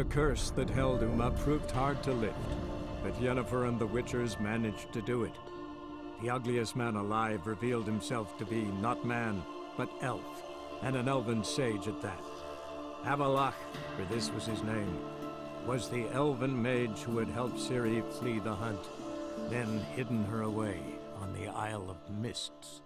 The curse that held Uma proved hard to lift, but Yennefer and the Witchers managed to do it. The ugliest man alive revealed himself to be not man, but elf, and an elven sage at that. Avalach, for this was his name, was the elven mage who had helped Ciri flee the hunt, then hidden her away on the Isle of Mists.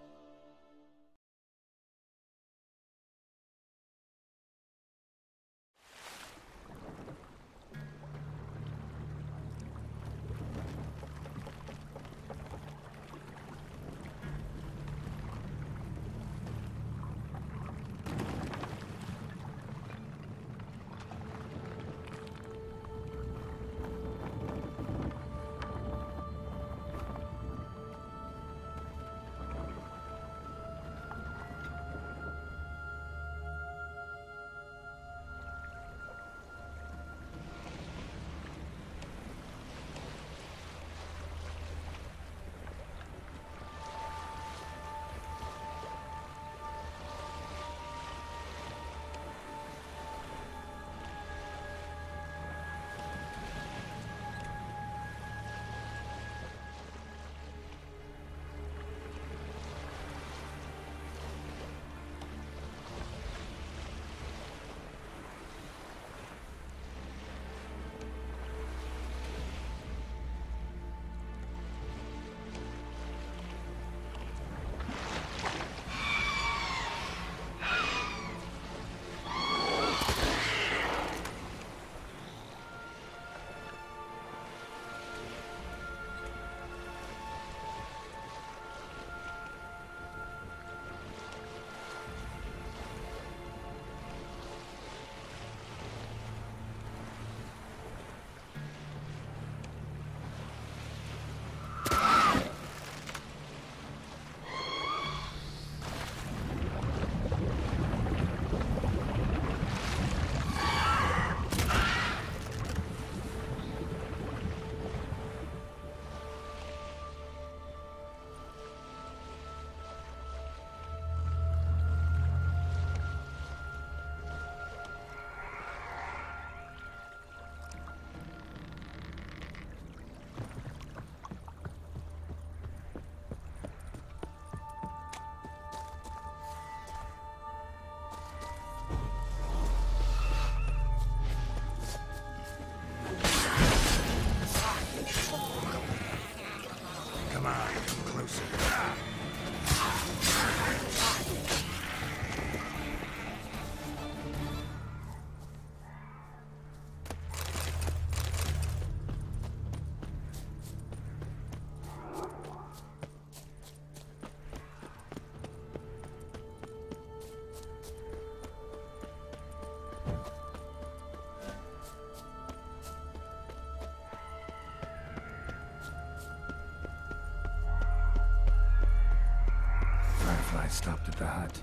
I stopped at the hut.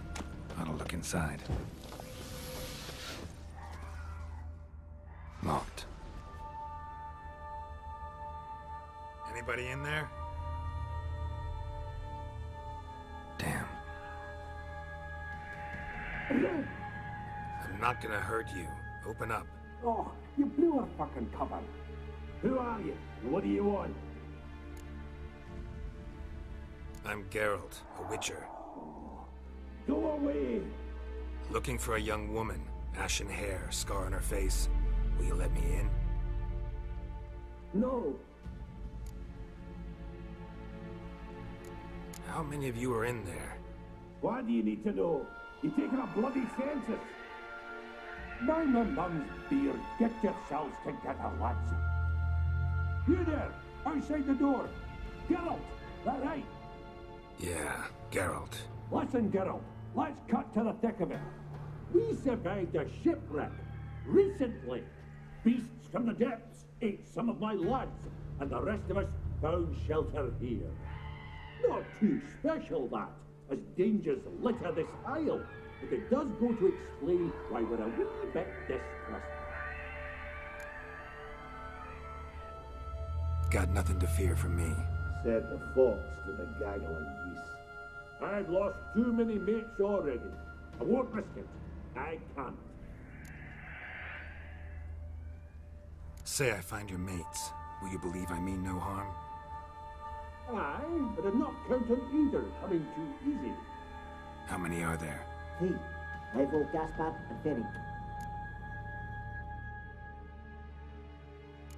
Ought to look inside. Locked. Anybody in there? Damn. I'm not gonna hurt you. Open up. Oh, you blew our fucking cover. Who are you? And what do you want? I'm Geralt, a witcher. Go away! Looking for a young woman. Ashen hair, scar on her face. Will you let me in? No. How many of you are in there? Why do you need to know? You taking a bloody census? Mind my mum's beard. Get yourselves together, lads. You there, outside the door. Geralt, that right? Yeah, Geralt. Listen, Geralt, let's cut to the thick of it. We survived a shipwreck recently. Beasts from the depths ate some of my lads, and the rest of us found shelter here. Not too special, that, as dangers litter this isle, but it does go to explain why we're a wee bit distrustful. Got nothing to fear from me. Said the fox to the gaggling geese. I've lost too many mates already. I won't risk it. I can't. Say I find your mates. Will you believe I mean no harm? Aye, but I'm not counting either coming too easy. How many are there? 3. Ivo, Gaspard, and Ferenc.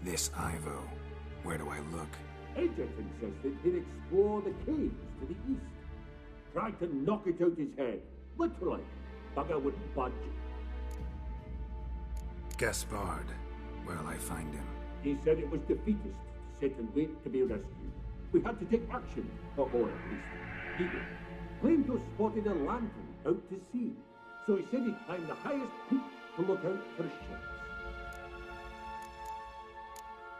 This Ivo. Where do I look? Agent insisted he'd explore the caves to the east. Tried to knock it out his head. Literally. Bugger wouldn't budge. Gaspard. Where'll I find him? He said it was defeatist to sit and wait to be rescued. We had to take action, or at least he did. Claimed to have spotted a lantern out to sea, so he said he'd climb the highest peak to look out for ships.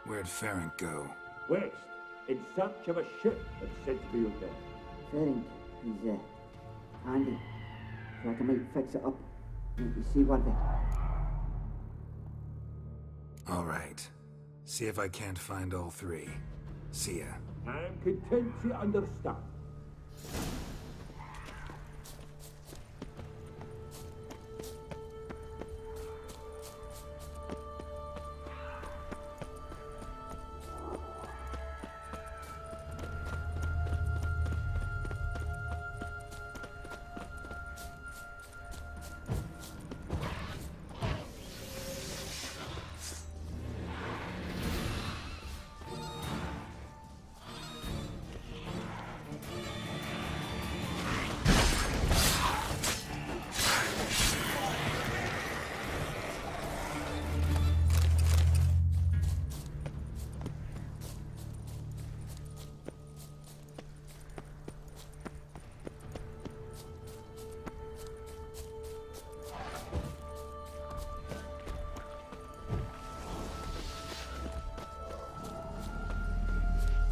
Where'd Ferenc go? West, in search of a ship that's said to be out there. Ferenc, he's, handy. Thought I might fix it up. You see one bit. All right. See if I can't find all 3. See ya. I'm content to understand.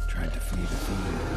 Tried to flee the field.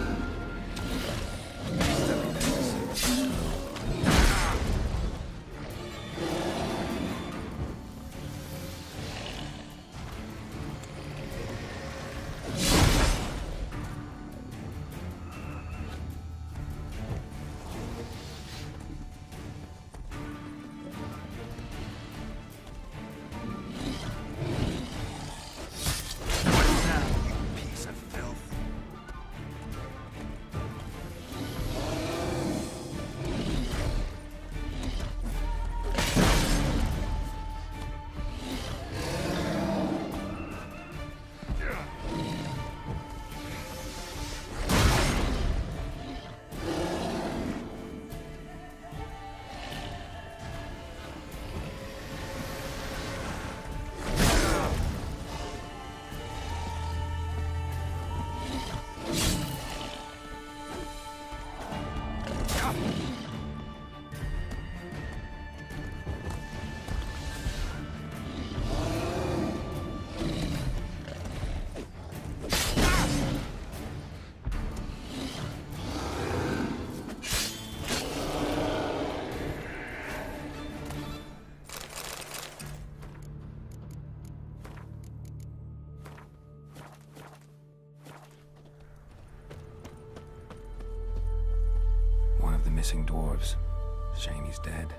Missing dwarves. Shame he's dead.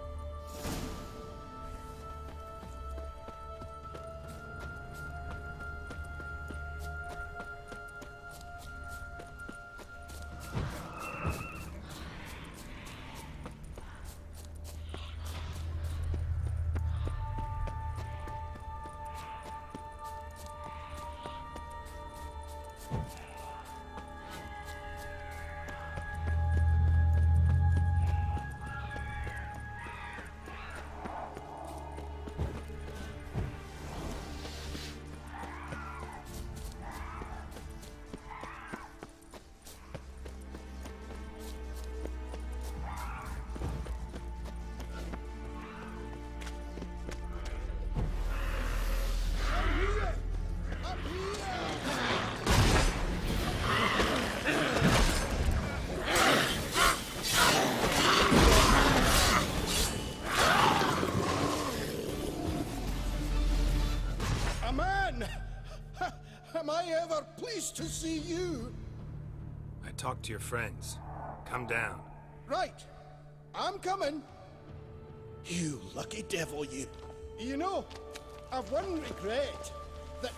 Am I ever pleased to see you? I talked to your friends. Come down. Right. I'm coming. You lucky devil, you. You know, I've one regret. That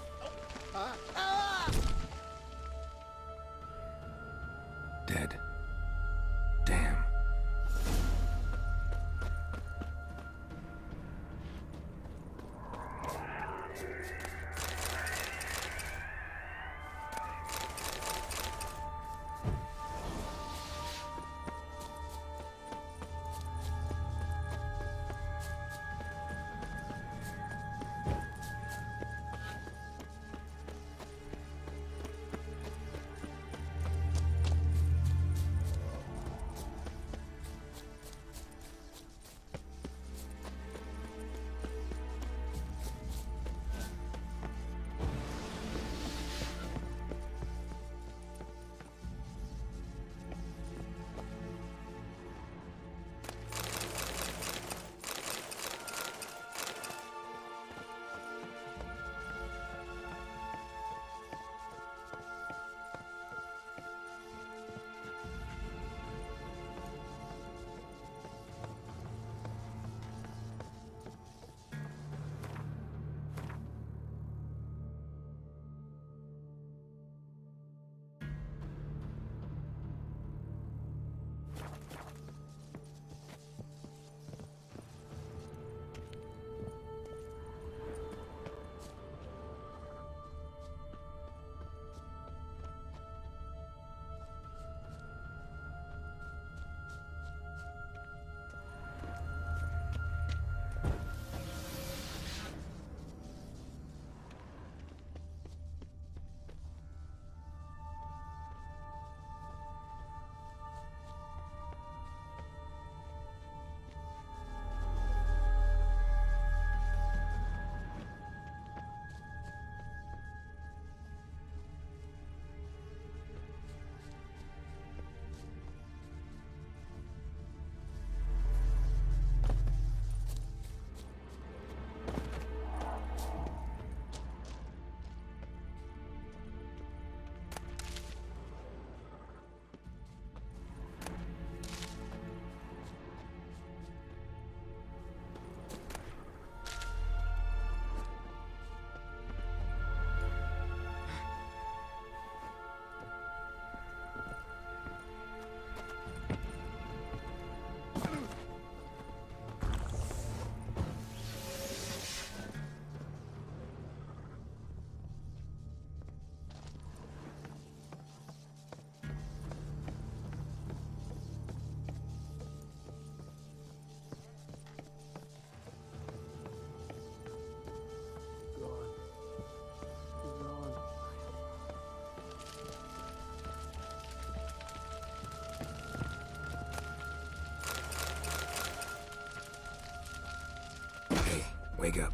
wake up.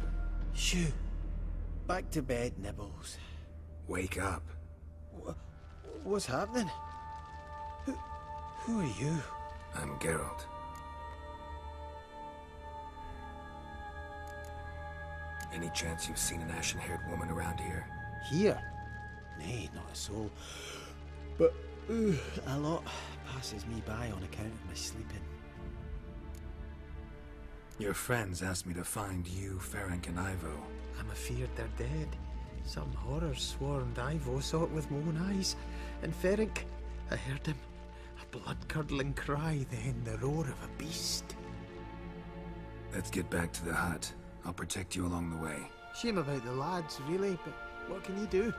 Shoo. Back to bed, Nibbles. Wake up. What's happening? Who are you? I'm Geralt. Any chance you've seen an ashen-haired woman around here? Here? Nay, not a soul. But a lot passes me by on account of my sleeping. Your friends asked me to find you, Ferenc, and Ivo. I'm afeard they're dead. Some horror swarmed Ivo, saw it with my own eyes. And Ferenc, I heard him. A blood-curdling cry, then the roar of a beast. Let's get back to the hut. I'll protect you along the way. Shame about the lads, really, but what can you do?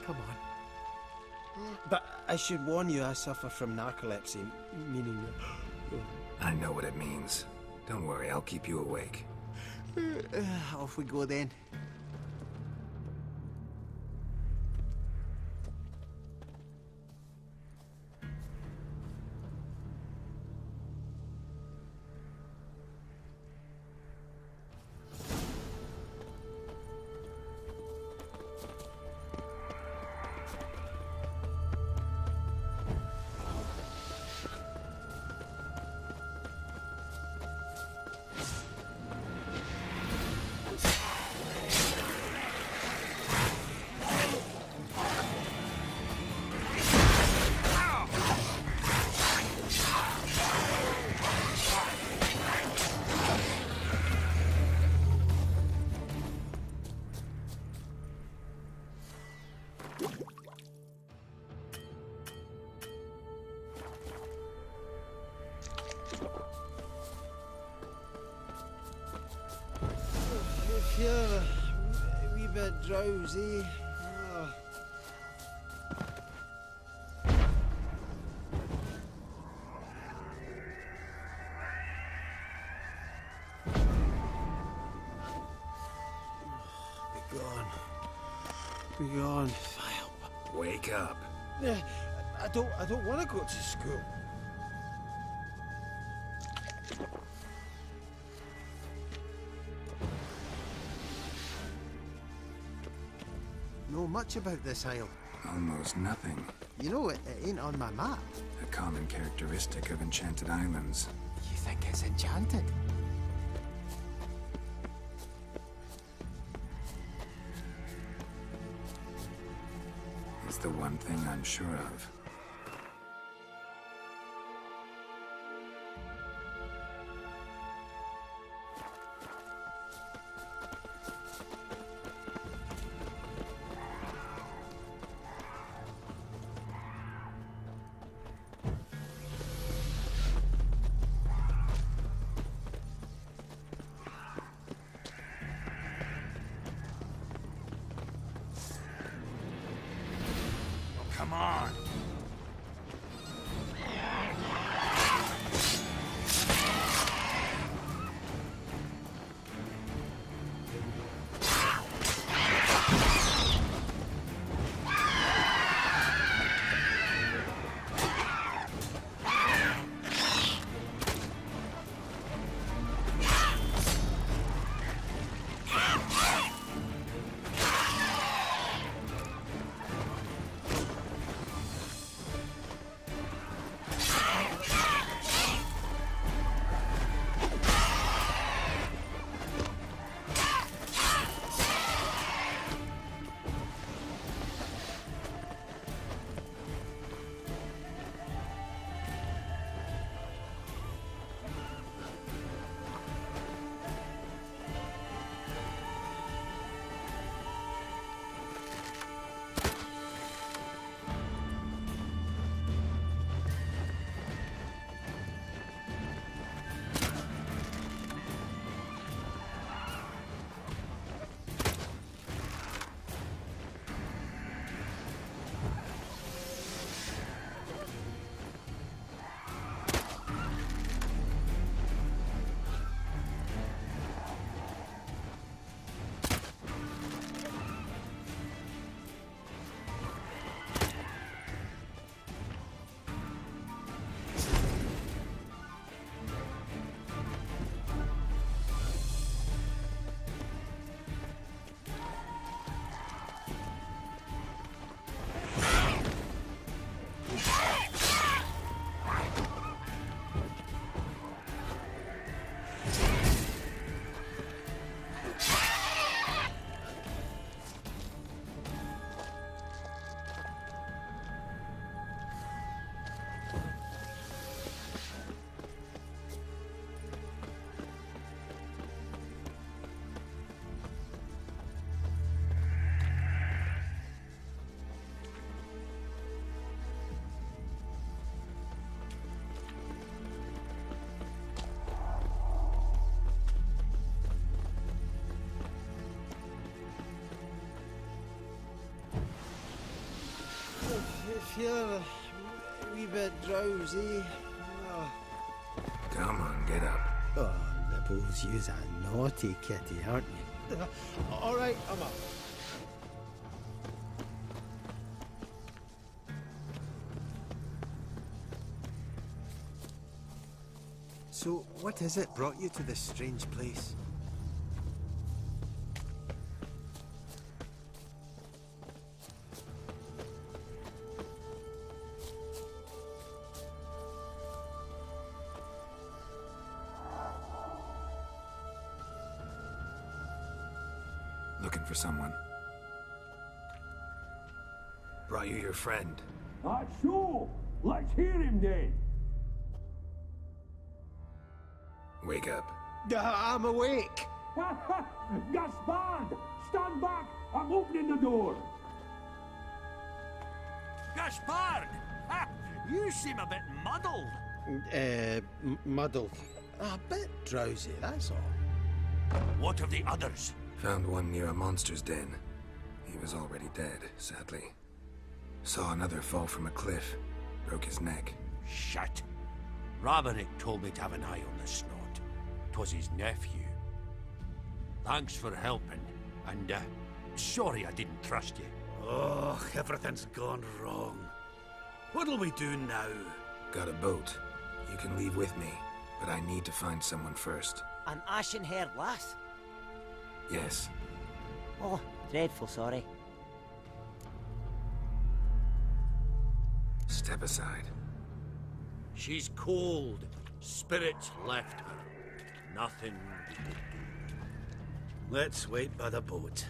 Come on. But I should warn you, I suffer from narcolepsy, meaning... I know what it means. Don't worry, I'll keep you awake. Off we go then. I feel a wee bit drowsy. Be gone. Wake up. I don't want to go to school. Know much about this isle. Almost nothing. You know, it ain't on my map. A common characteristic of enchanted islands. You think it's enchanted? It's the one thing I'm sure of. Come on! If you're a wee bit drowsy... Oh, Come on, get up. oh Nibbles, you's a naughty kitty, aren't you? All right, I'm up. So, what is it brought you to this strange place? Looking for someone. Brought you your friend. That's so. Let's hear him then. Wake up. I'm awake! Gaspard! Stand back! I'm opening the door! Gaspard! Ha! You seem a bit muddled. Muddled. A bit drowsy, that's all. What of the others? Found one near a monster's den. He was already dead, sadly. Saw another fall from a cliff. Broke his neck. Shit. Raverick told me to have an eye on the snot. 'Twas his nephew. Thanks for helping, and sorry I didn't trust you. Oh, everything's gone wrong. What'll we do now? Got a boat. You can leave with me, but I need to find someone first. An ashen-haired lass? Yes. Oh, dreadful sorry. Step aside. She's cold. Spirits left her. Nothing we could do. Let's wait by the boat.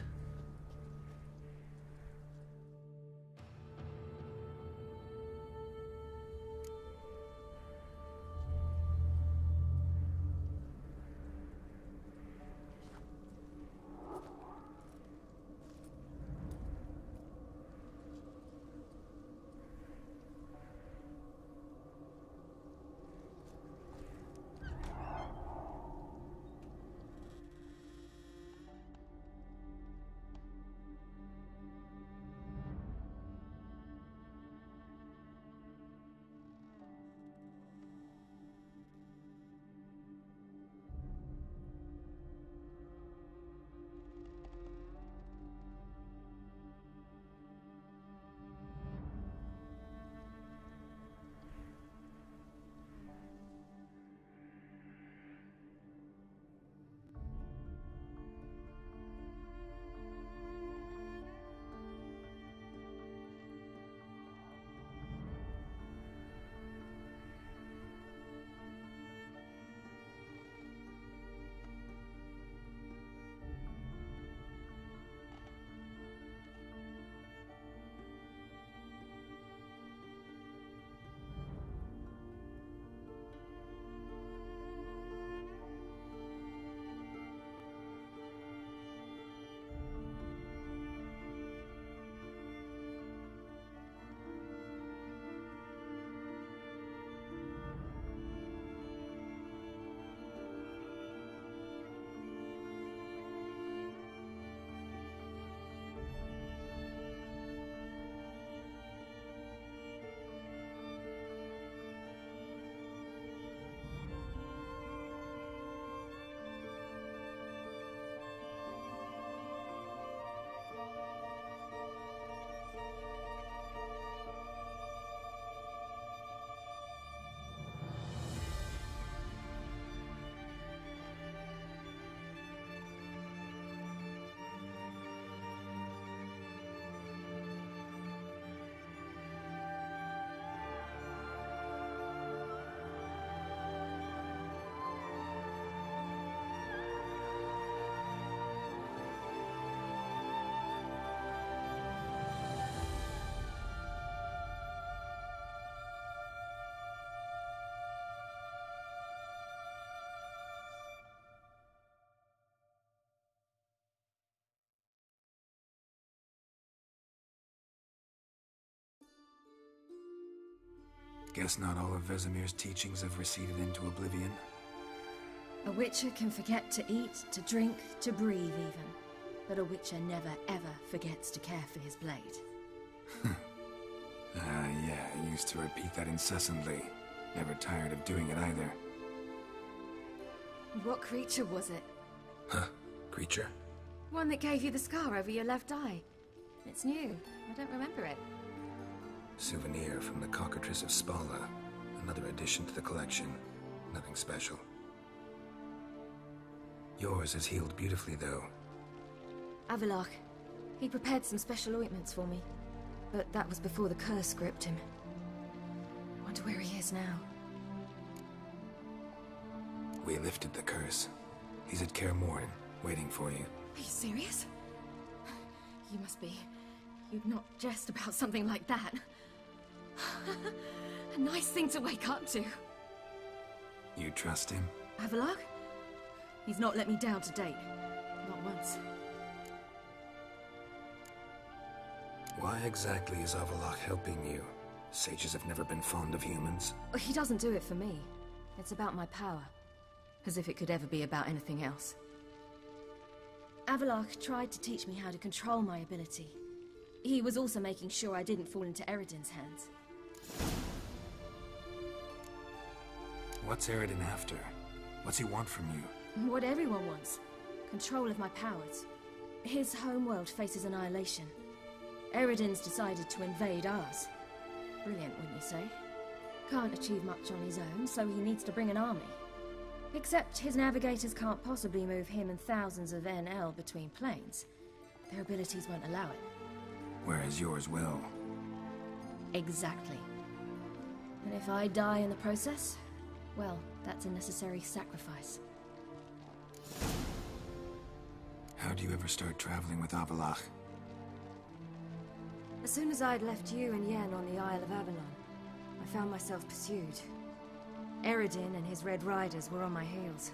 Guess not all of Vesemir's teachings have receded into oblivion. A witcher can forget to eat, to drink, to breathe even. But a witcher never ever forgets to care for his blade. Yeah, I used to repeat that incessantly. Never tired of doing it either. What creature was it? Huh? Creature? One that gave you the scar over your left eye. It's new. I don't remember it. Souvenir from the Cockatrice of Spala. Another addition to the collection. Nothing special. Yours has healed beautifully, though. Avalok. He prepared some special ointments for me. But that was before the curse gripped him. Wonder where he is now. We lifted the curse. He's at Kaer Morhen, waiting for you. Are you serious? You must be. You'd not jest about something like that. A nice thing to wake up to. You trust him? Avalok? He's not let me down to date. Not once. Why exactly is Avalok helping you? Sages have never been fond of humans. He doesn't do it for me. It's about my power. As if it could ever be about anything else. Avalok tried to teach me how to control my ability. He was also making sure I didn't fall into Eredin's hands. What's Eredin after? What's he want from you? What everyone wants. Control of my powers. His homeworld faces annihilation. Eredin's decided to invade ours. Brilliant, wouldn't you say? Can't achieve much on his own, so he needs to bring an army. Except his navigators can't possibly move him and thousands of NL between planes. Their abilities won't allow it. Whereas yours will. Exactly. And if I die in the process, well, that's a necessary sacrifice. How'd you ever start traveling with Avalok? As soon as I'd left you and Yen on the Isle of Avalon, I found myself pursued. Eredin and his Red Riders were on my heels.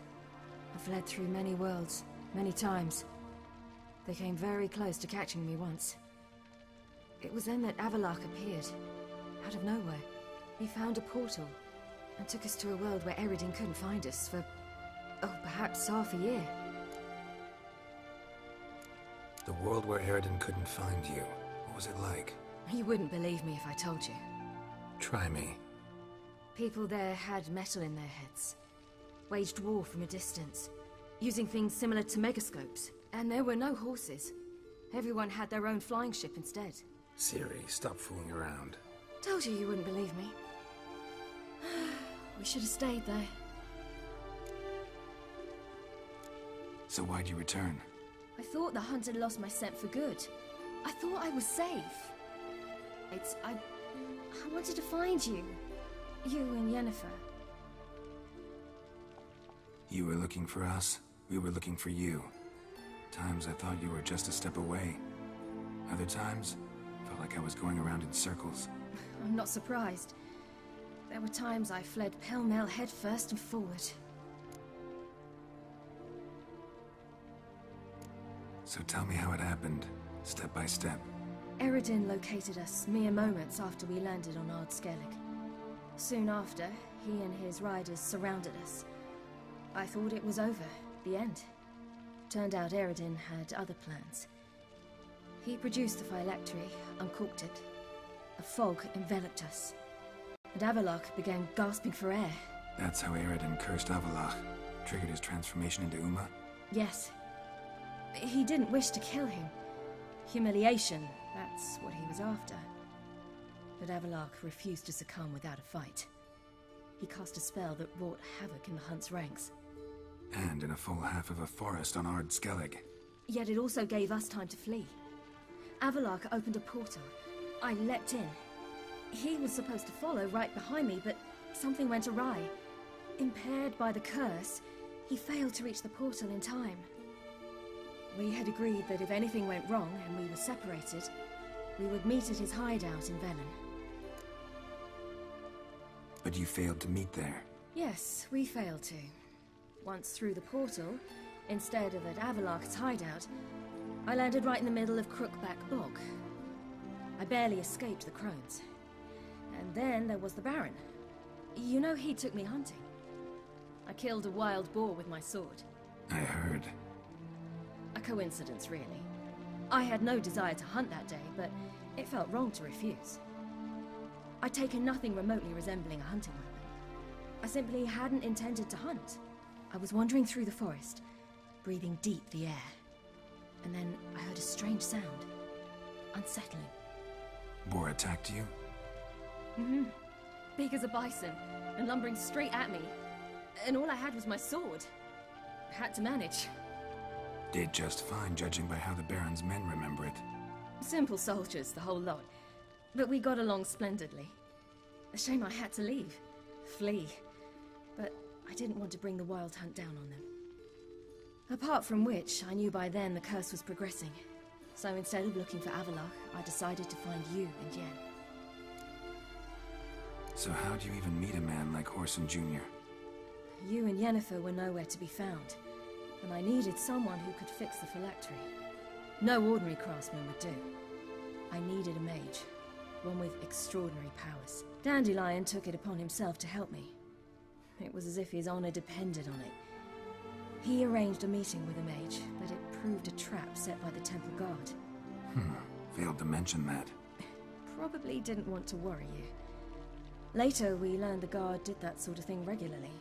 I fled through many worlds, many times. They came very close to catching me once. It was then that Avalok appeared, out of nowhere. He found a portal, and took us to a world where Eredin couldn't find us for, perhaps half a year. The world where Eredin couldn't find you. What was it like? You wouldn't believe me if I told you. Try me. People there had metal in their heads. Waged war from a distance. Using things similar to megascopes. And there were no horses. Everyone had their own flying ship instead. Siri, stop fooling around. Told you wouldn't believe me. We should have stayed there. So why'd you return? I thought the hunt had lost my scent for good. I thought I was safe. I wanted to find you. You and Yennefer. You were looking for us. We were looking for you. Times I thought you were just a step away. Other times, felt like I was going around in circles. I'm not surprised. There were times I fled pell-mell head first and forward. So tell me how it happened, step by step. Eredin located us mere moments after we landed on Ard Skellig. Soon after, he and his riders surrounded us. I thought it was over, the end. Turned out Eredin had other plans. He produced the phylactery, uncorked it. A fog enveloped us. And Avalok began gasping for air. That's how Eredin cursed Avalok. Triggered his transformation into Uma? Yes. He didn't wish to kill him. Humiliation, that's what he was after. But Avalok refused to succumb without a fight. He cast a spell that wrought havoc in the hunt's ranks. And in a full half of a forest on Ard Skellig. Yet it also gave us time to flee. Avalok opened a portal. I leapt in. He was supposed to follow right behind me, but something went awry. Impaired by the curse, he failed to reach the portal in time. We had agreed that if anything went wrong and we were separated, we would meet at his hideout in Velen. But you failed to meet there. Yes, we failed to. Once through the portal, instead of at Avalok's hideout, I landed right in the middle of Crookback Bog. I barely escaped the crones. And then there was the Baron. You know, he took me hunting. I killed a wild boar with my sword. I heard. A coincidence, really. I had no desire to hunt that day, but it felt wrong to refuse. I'd taken nothing remotely resembling a hunting weapon. I simply hadn't intended to hunt. I was wandering through the forest, breathing deep the air. And then I heard a strange sound. Unsettling. Boar attacked you? Mm-hmm. Big as a bison, and lumbering straight at me. And all I had was my sword. I had to manage. Did just fine, judging by how the Baron's men remember it. Simple soldiers, the whole lot. But we got along splendidly. A shame I had to leave. Flee. But I didn't want to bring the wild hunt down on them. Apart from which, I knew by then the curse was progressing. So instead of looking for Avallac'h, I decided to find you and Yen. So how do you even meet a man like Whoreson Jr.? You and Yennefer were nowhere to be found, and I needed someone who could fix the phylactery. No ordinary craftsman would do. I needed a mage, one with extraordinary powers. Dandelion took it upon himself to help me. It was as if his honor depended on it. He arranged a meeting with a mage, but it proved a trap set by the temple guard. Failed to mention that. Probably didn't want to worry you. Later, we learned the guard did that sort of thing regularly,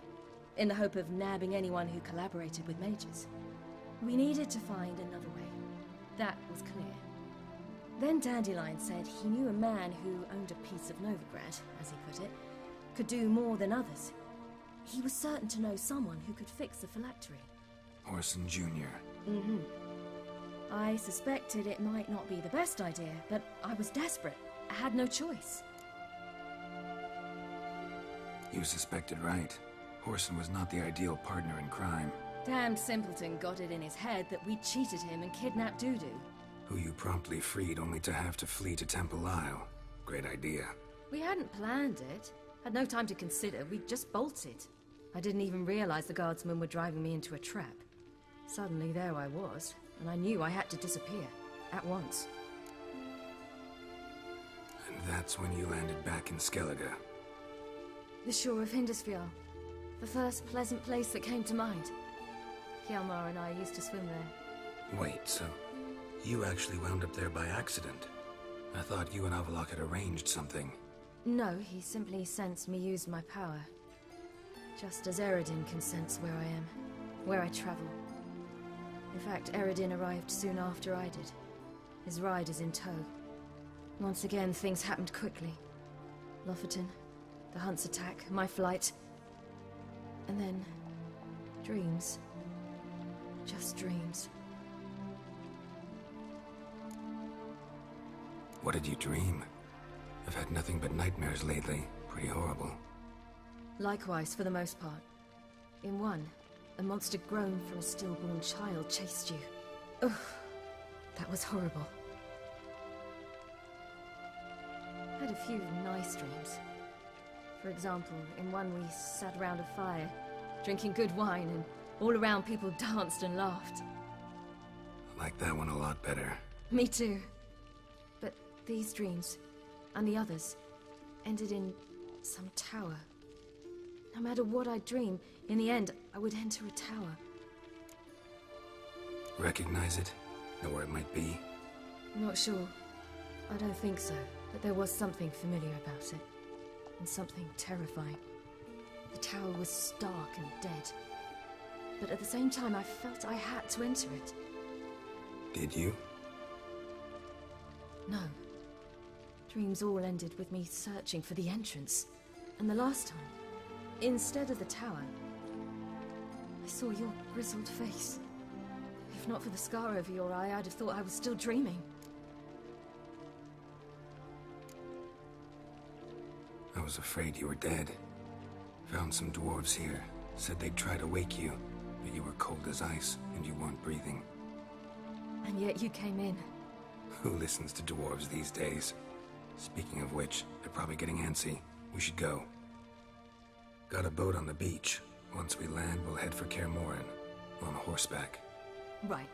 in the hope of nabbing anyone who collaborated with mages. We needed to find another way. That was clear. Then Dandelion said he knew a man who owned a piece of Novigrad, as he put it, could do more than others. He was certain to know someone who could fix the phylactery. Whoreson Jr. Mm-hmm. I suspected it might not be the best idea, but I was desperate. I had no choice. You suspected right. Whoreson was not the ideal partner in crime. Damned simpleton got it in his head that we'd cheated him and kidnapped Dudu. Who you promptly freed only to have to flee to Temple Isle. Great idea. We hadn't planned it. Had no time to consider. We just bolted. I didn't even realize the guardsmen were driving me into a trap. Suddenly there I was, and I knew I had to disappear. At once. And that's when you landed back in Skellige. The shore of Hindisfjall. The first pleasant place that came to mind. Hjalmar and I used to swim there. Wait, so you actually wound up there by accident? I thought you and Avallac'h had arranged something. No, he simply sensed me use my power. Just as Eredin can sense where I am, where I travel. In fact, Eredin arrived soon after I did. His riders in tow. Once again, things happened quickly. Lofoten, the hunt's attack, my flight. And then, dreams. Just dreams. What did you dream? I've had nothing but nightmares lately. Pretty horrible. Likewise, for the most part. In one, a monster grown from a stillborn child chased you. Ugh, that was horrible. I had a few nice dreams. For example, in one we sat around a fire, drinking good wine, and all around people danced and laughed. I like that one a lot better. Me too. But these dreams, and the others, ended in some tower. No matter what I dream, in the end, I would enter a tower. Recognize it? Know where it might be? Not sure. I don't think so, but there was something familiar about it. And something terrifying. The tower was stark and dead. But at the same time, I felt I had to enter it. Did you? No. Dreams all ended with me searching for the entrance. And the last time, instead of the tower, I saw your grizzled face. If not for the scar over your eye, I'd have thought I was still dreaming. I was afraid you were dead. Found some dwarves here. Said they'd try to wake you, but you were cold as ice, and you weren't breathing. And yet you came in. Who listens to dwarves these days? Speaking of which, they're probably getting antsy. We should go. Got a boat on the beach. Once we land, we'll head for Kaer Morhen. On horseback. Right.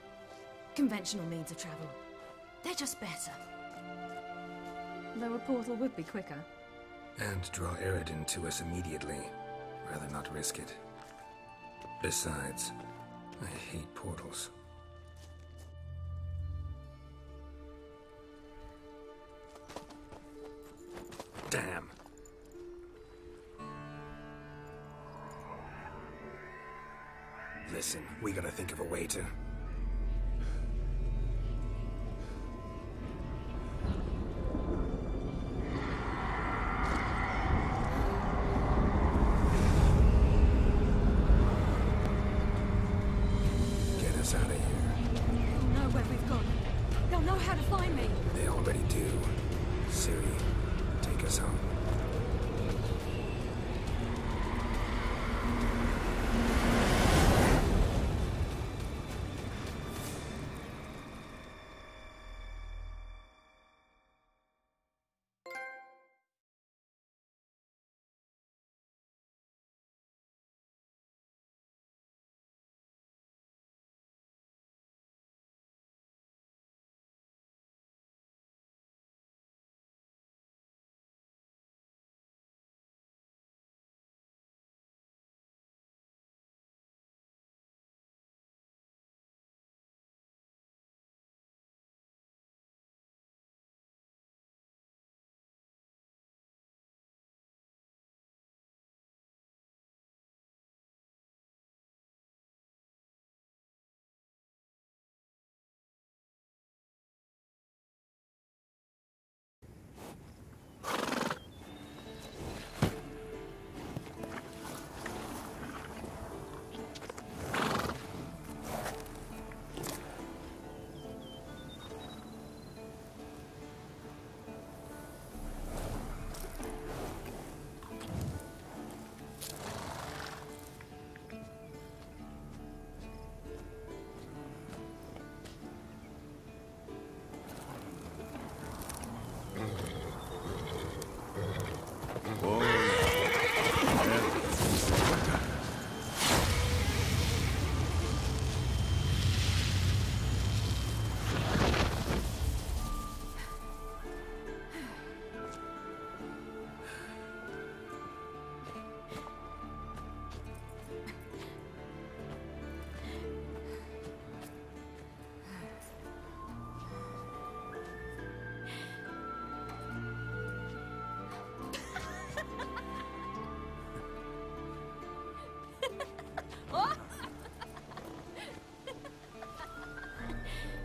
Conventional means of travel. They're just better. Though a portal would be quicker. And draw Eredin to us immediately. Rather not risk it. Besides, I hate portals. Damn, Listen, we gotta think of a way to... get us out of here. They'll know where we've gone. They'll know how to find me. They already do. Siri, take us home.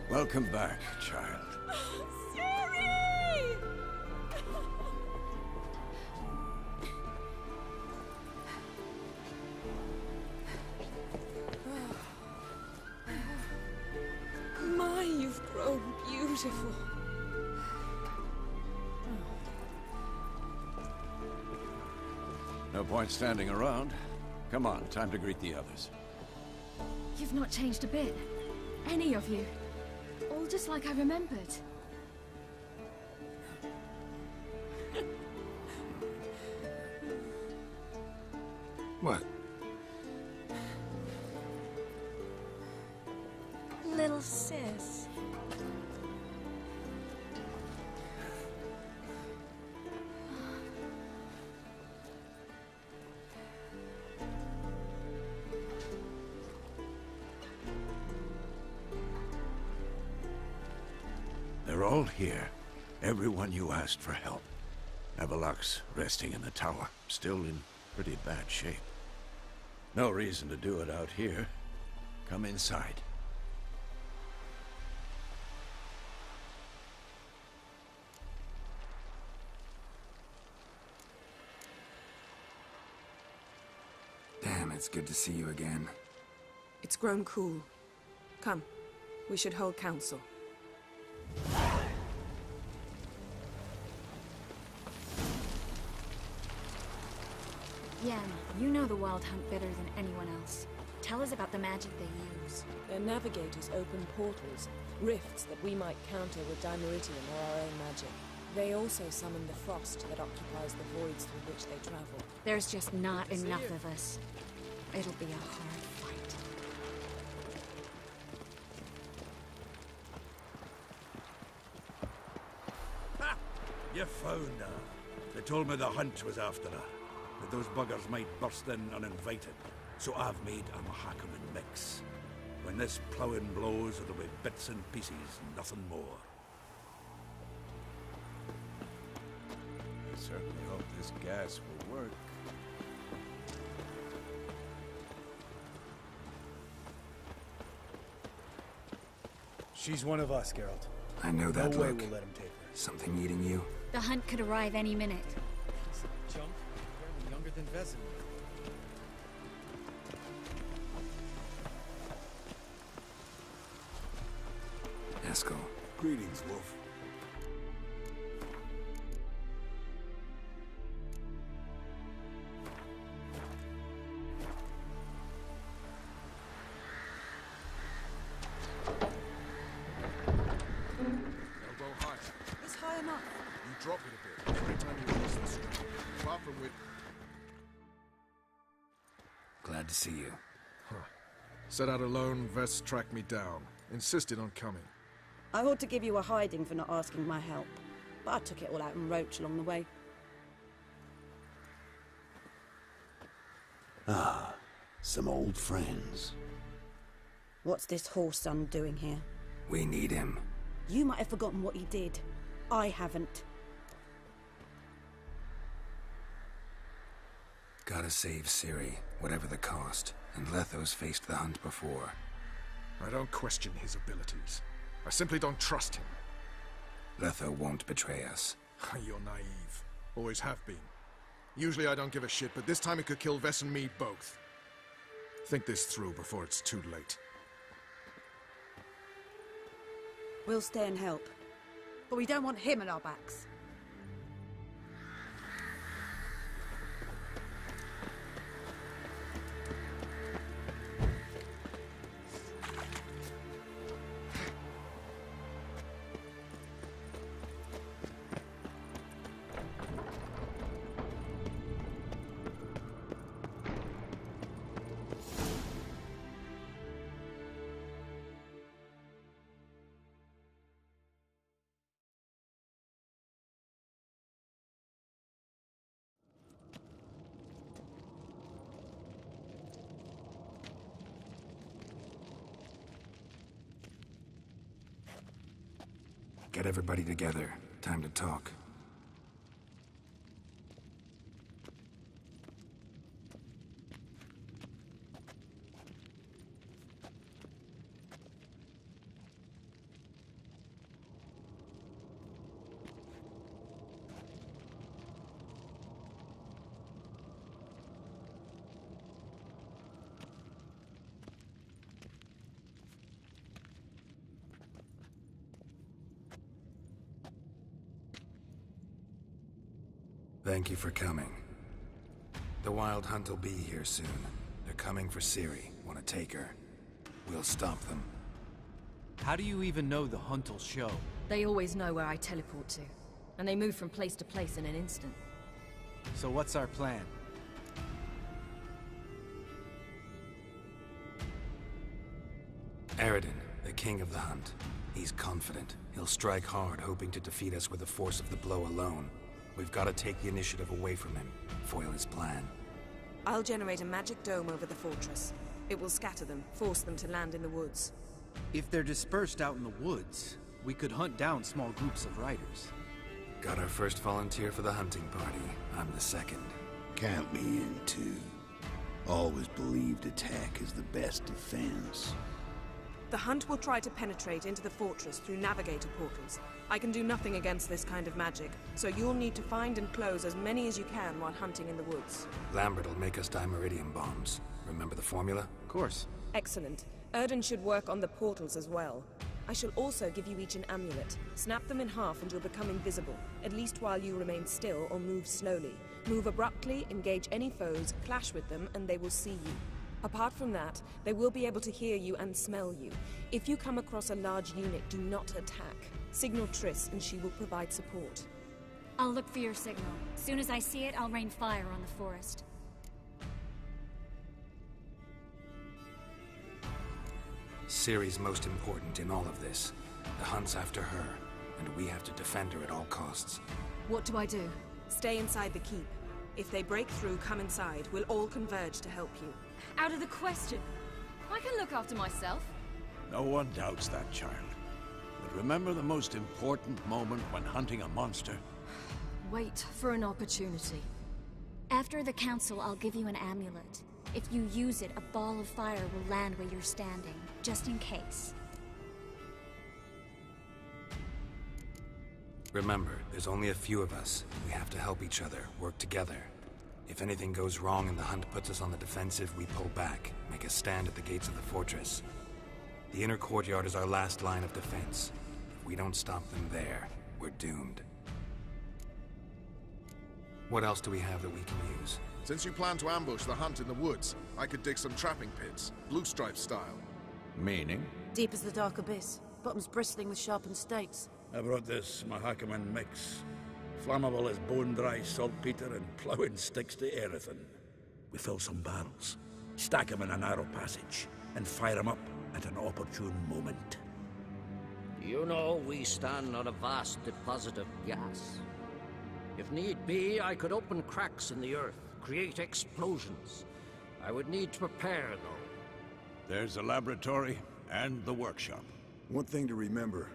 Welcome back, child. Siri! My, you've grown beautiful. No point standing around. Come on, time to greet the others. You've not changed a bit. Any of you. All just like I remembered. What? Little sis. They're all here. Everyone you asked for help. Avalok's resting in the tower, still in pretty bad shape. No reason to do it out here. Come inside. Damn, it's good to see you again. It's grown cool. Come, we should hold council. Yen, you know the Wild Hunt better than anyone else. Tell us about the magic they use. Their navigators open portals, rifts that we might counter with Dimeritium or our own magic. They also summon the frost that occupies the voids through which they travel. There's just not enough of us. It'll be a hard fight. Ha! You found her. They told me the hunt was after her. That those buggers might burst in uninvited. So I've made a Mahakaman mix. When this ploughing blows, it'll be bits and pieces, nothing more. I certainly hope this gas will work. She's one of us, Geralt. I know that No way look. we'll let him take her. Something eating you? The hunt could arrive any minute. Chump, apparently younger than Vesemir. Eskel. Greetings, Wolf. Elbow high. It's high enough. You drop it a bit every time you cross the street. Far from with... Glad to see you. Set out alone, Vest tracked me down. Insisted on coming. I ought to give you a hiding for not asking my help, but I took it all out in Roach along the way. Ah, some old friends. What's this horse son doing here? We need him. You might have forgotten what he did. I haven't. Gotta save Ciri, whatever the cost. And Letho's faced the hunt before. I don't question his abilities. I simply don't trust him. Letho won't betray us. You're naive. Always have been. Usually I don't give a shit, but this time it could kill Vess and me both. Think this through before it's too late. We'll stay and help. But we don't want him at our backs. Get everybody together. Time to talk. Thank you for coming. The Wild Hunt will be here soon. They're coming for Ciri. Want to take her? We'll stop them. How do you even know the Hunt will show? They always know where I teleport to. And they move from place to place in an instant. So what's our plan? Eredin, the king of the Hunt. He's confident. He'll strike hard, hoping to defeat us with the force of the blow alone. We've got to take the initiative away from him, foil his plan. I'll generate a magic dome over the fortress. It will scatter them, force them to land in the woods. If they're dispersed out in the woods, we could hunt down small groups of riders. Got our first volunteer for the hunting party. I'm the second. Count me in, too. Always believed attack is the best defense. The Hunt will try to penetrate into the fortress through navigator portals. I can do nothing against this kind of magic, so you'll need to find and close as many as you can while hunting in the woods. Lambert will make us dimeridium bombs. Remember the formula? Of course. Excellent. Erden should work on the portals as well. I shall also give you each an amulet. Snap them in half and you'll become invisible, at least while you remain still or move slowly. Move abruptly, engage any foes, clash with them, and they will see you. Apart from that, they will be able to hear you and smell you. If you come across a large unit, do not attack. Signal Triss and she will provide support. I'll look for your signal. Soon as I see it, I'll rain fire on the forest. Ciri's most important in all of this. The Hunt's after her, and we have to defend her at all costs. What do I do? Stay inside the keep. If they break through, come inside. We'll all converge to help you. Out of the question. I can look after myself. No one doubts that, child. But remember the most important moment when hunting a monster? Wait for an opportunity. After the council, I'll give you an amulet. If you use it, a ball of fire will land where you're standing, just in case. Remember, there's only a few of us. We have to help each other, work together. If anything goes wrong and the hunt puts us on the defensive, we pull back, make a stand at the gates of the fortress. The inner courtyard is our last line of defense. If we don't stop them there, we're doomed. What else do we have that we can use? Since you plan to ambush the hunt in the woods, I could dig some trapping pits, blue stripe style. Meaning? Deep as the dark abyss, bottoms bristling with sharpened stakes. I brought this Mahakaman mix. Flammable as bone-dry saltpeter and ploughing sticks to everything. We fill some barrels, stack them in a narrow passage, and fire them up at an opportune moment. You know, we stand on a vast deposit of gas. If need be, I could open cracks in the earth, create explosions. I would need to prepare, though. There's the laboratory and the workshop. One thing to remember,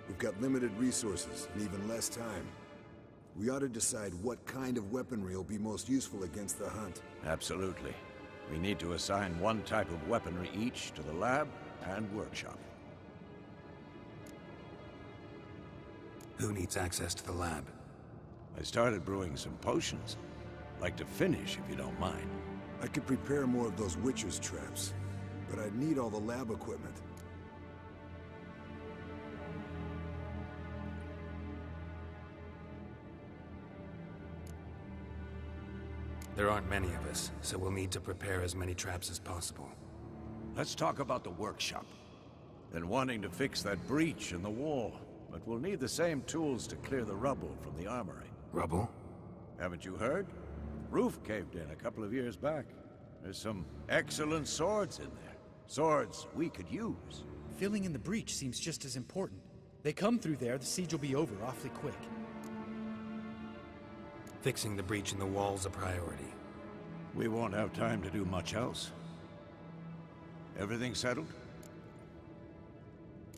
we've got limited resources and even less time. We ought to decide what kind of weaponry will be most useful against the hunt. Absolutely. We need to assign one type of weaponry each to the lab and workshop. Who needs access to the lab? I started brewing some potions. Like to finish, if you don't mind. I could prepare more of those Witcher's traps, but I'd need all the lab equipment. There aren't many of us, so we'll need to prepare as many traps as possible. Let's talk about the workshop. Been wanting to fix that breach in the wall, but we'll need the same tools to clear the rubble from the armory. Rubble? Haven't you heard? Roof caved in a couple of years back. There's some excellent swords in there. Swords we could use. Filling in the breach seems just as important. They come through there, the siege will be over awfully quick. Fixing the breach in the wall's a priority. We won't have time to do much else. Everything settled?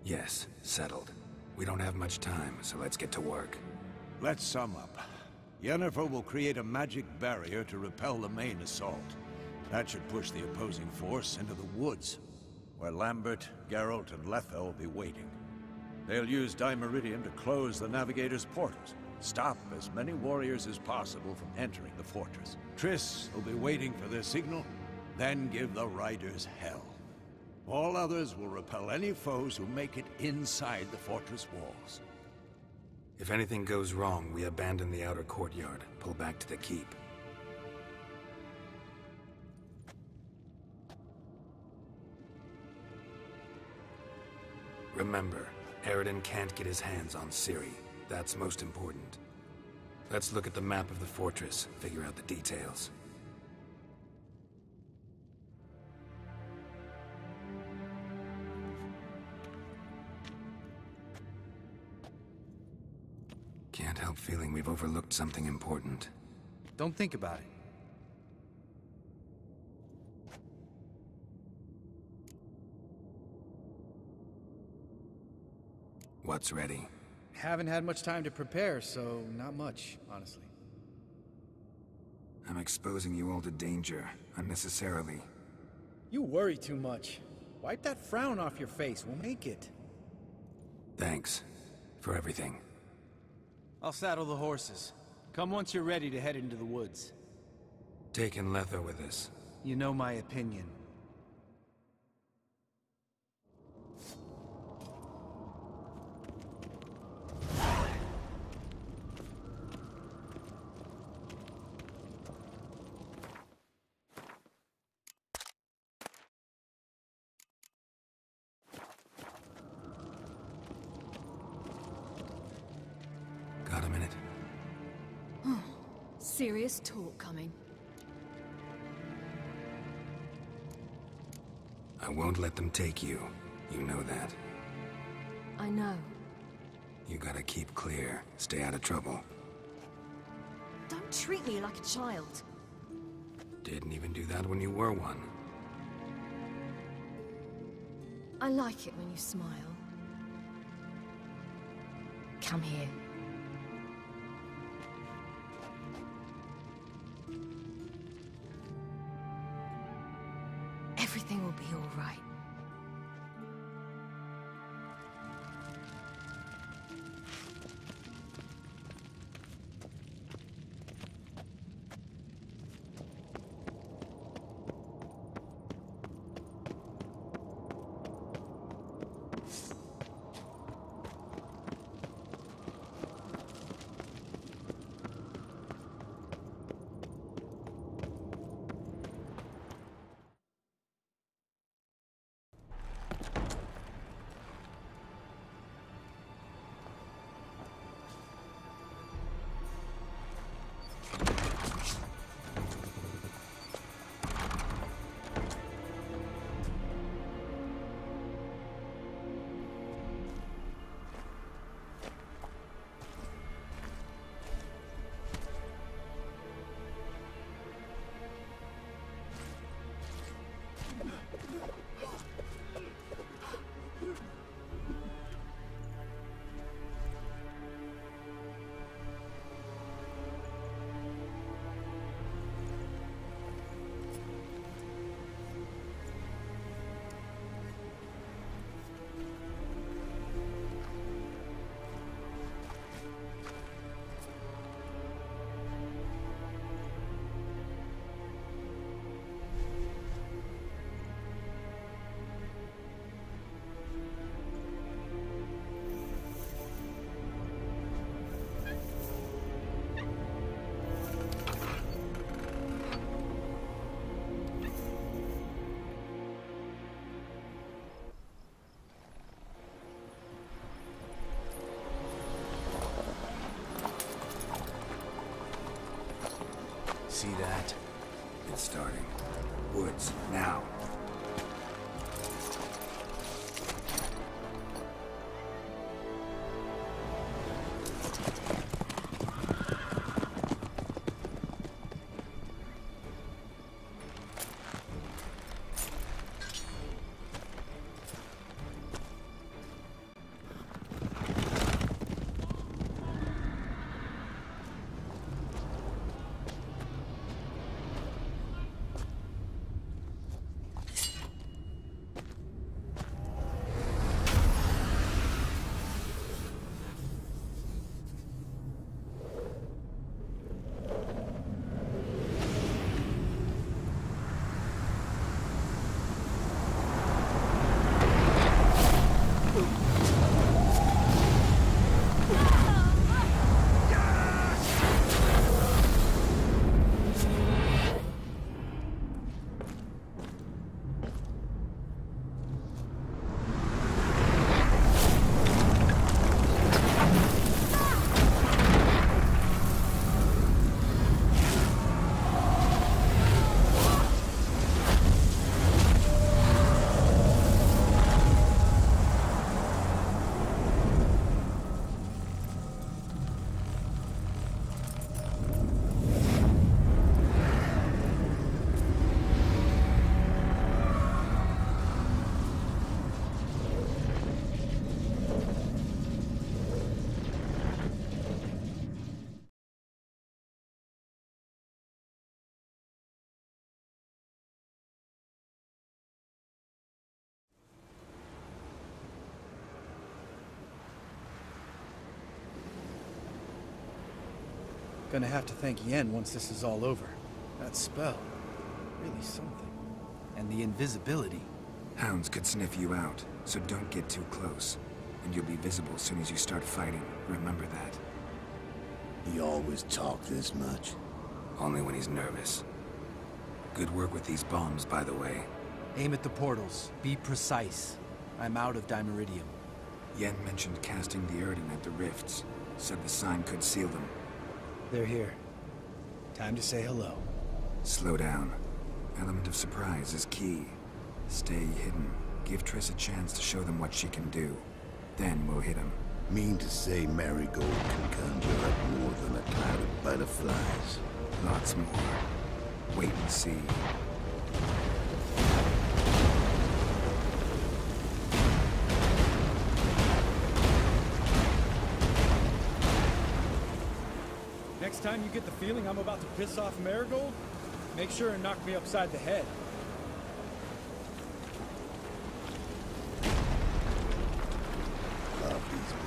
Yes, settled. We don't have much time, so let's get to work. Let's sum up. Yennefer will create a magic barrier to repel the main assault. That should push the opposing force into the woods, where Lambert, Geralt, and Letha will be waiting. They'll use Dimeridium to close the Navigator's portals, stop as many warriors as possible from entering the fortress. Triss will be waiting for their signal, then give the riders hell. All others will repel any foes who make it inside the fortress walls. If anything goes wrong, we abandon the outer courtyard, pull back to the keep. Remember, Eridan can't get his hands on Ciri. That's most important. Let's look at the map of the fortress, figure out the details. Can't help feeling we've overlooked something important. Don't think about it. What's ready? Haven't had much time to prepare, so not much, honestly. I'm exposing you all to danger, unnecessarily. You worry too much. Wipe that frown off your face, we'll make it. Thanks for everything. I'll saddle the horses. Come once you're ready to head into the woods. Taking Letha with us. You know my opinion. Got a minute? Serious talk coming. I won't let them take you. You know that. I know. You gotta keep clear. Stay out of trouble. Don't treat me like a child. Didn't even do that when you were one. I like it when you smile. Come here. Everything will be all right. see that. It's starting. Woods, now. Gonna have to thank Yen once this is all over. That spell, really something. And the invisibility. Hounds could sniff you out, so don't get too close. And you'll be visible as soon as you start fighting. Remember that. He always talk this much? Only when he's nervous. Good work with these bombs, by the way. Aim at the portals. Be precise. I'm out of Dimeridium. Yen mentioned casting the Erdin at the rifts. Said the sign could seal them. They're here. Time to say hello. Slow down. Element of surprise is key. Stay hidden. Give Triss a chance to show them what she can do. Then we'll hit them. Mean to say Marigold can conjure up more than a cloud of butterflies? Lots more. Wait and see. Next time you get the feeling I'm about to piss off Marigold, make sure and knock me upside the head. Love these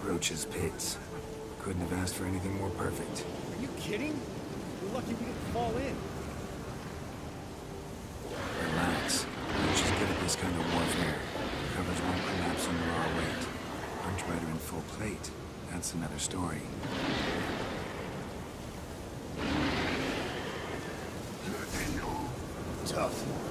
Roach's pits. Couldn't have asked for anything more perfect. Are you kidding? We're lucky we didn't fall in. Relax. Roach is good at this kind of warfare. Covers won't collapse under our weight. Punchrider in full plate. That's another story. tough.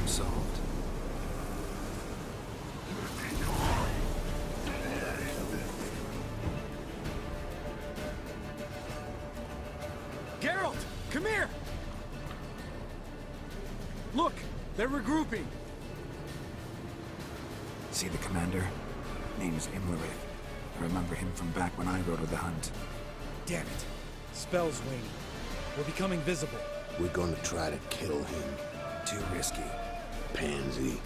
Problem solved. Geralt, come here! Look, they're regrouping. See the commander? Name's Imlerith. I remember him from back when I rode with the Hunt. Damn it. Spell's waning. We're becoming visible. We're gonna try to kill him. Too risky. Pansy.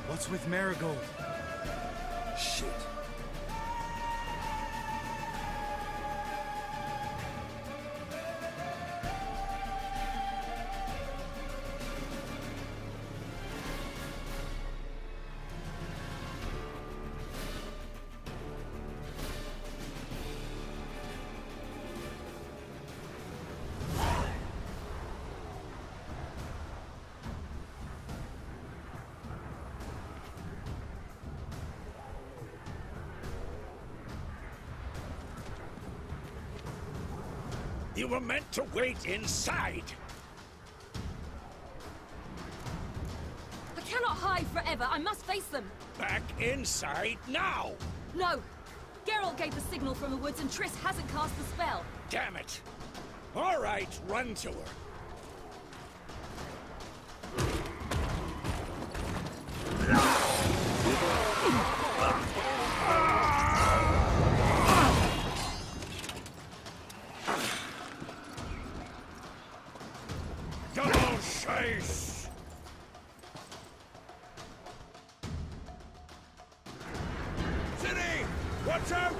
What's with Marigold? Shit. You were meant to wait inside. I cannot hide forever. I must face them. Back inside now. No. Geralt gave the signal from the woods and Triss hasn't cast the spell. Damn it. All right, run to her. Double chase! City! Watch out!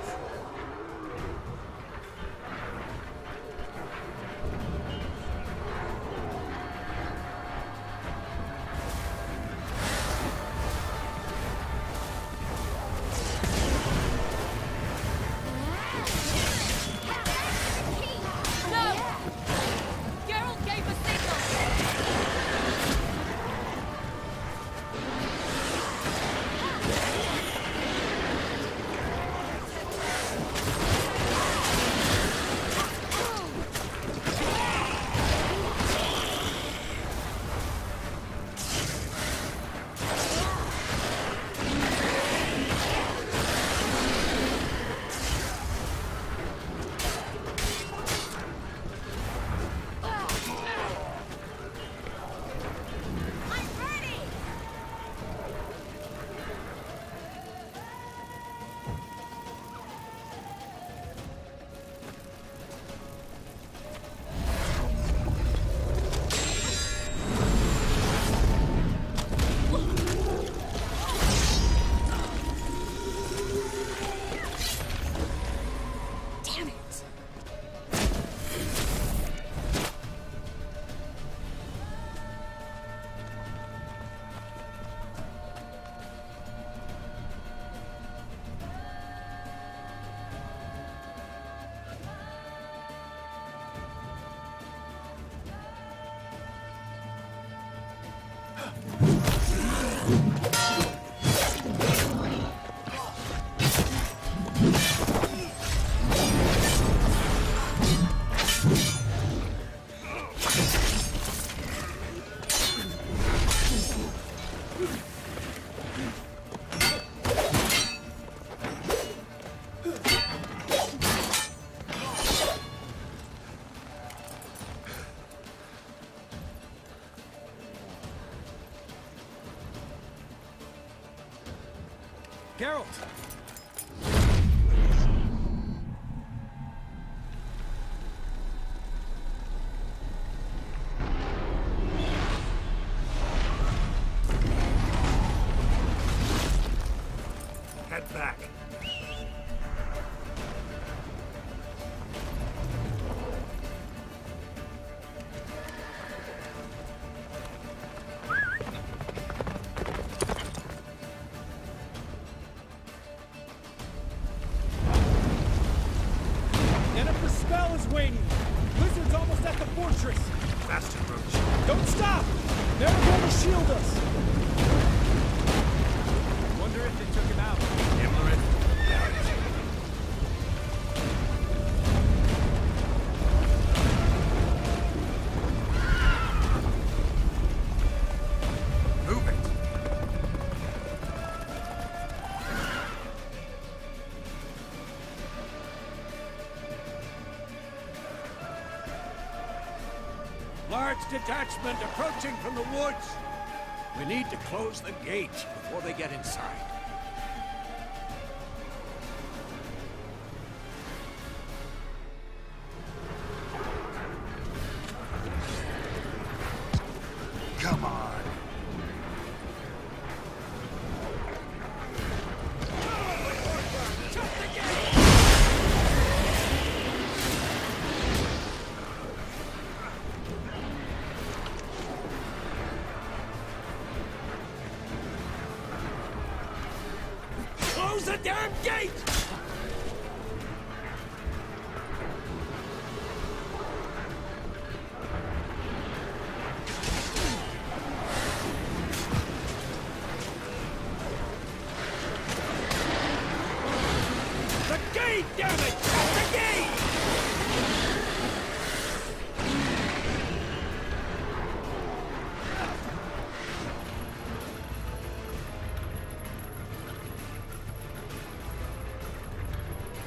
Geralt! Head back. Waiting. Blizzard's almost at the fortress. Faster, Roach. Don't stop! They're going to shield us. Wonder if they took him out. Imlerith, Large detachment approaching from the woods. We need to close the gate before they get inside. Come on. Close the damn gate! The gate, damn it! The gate!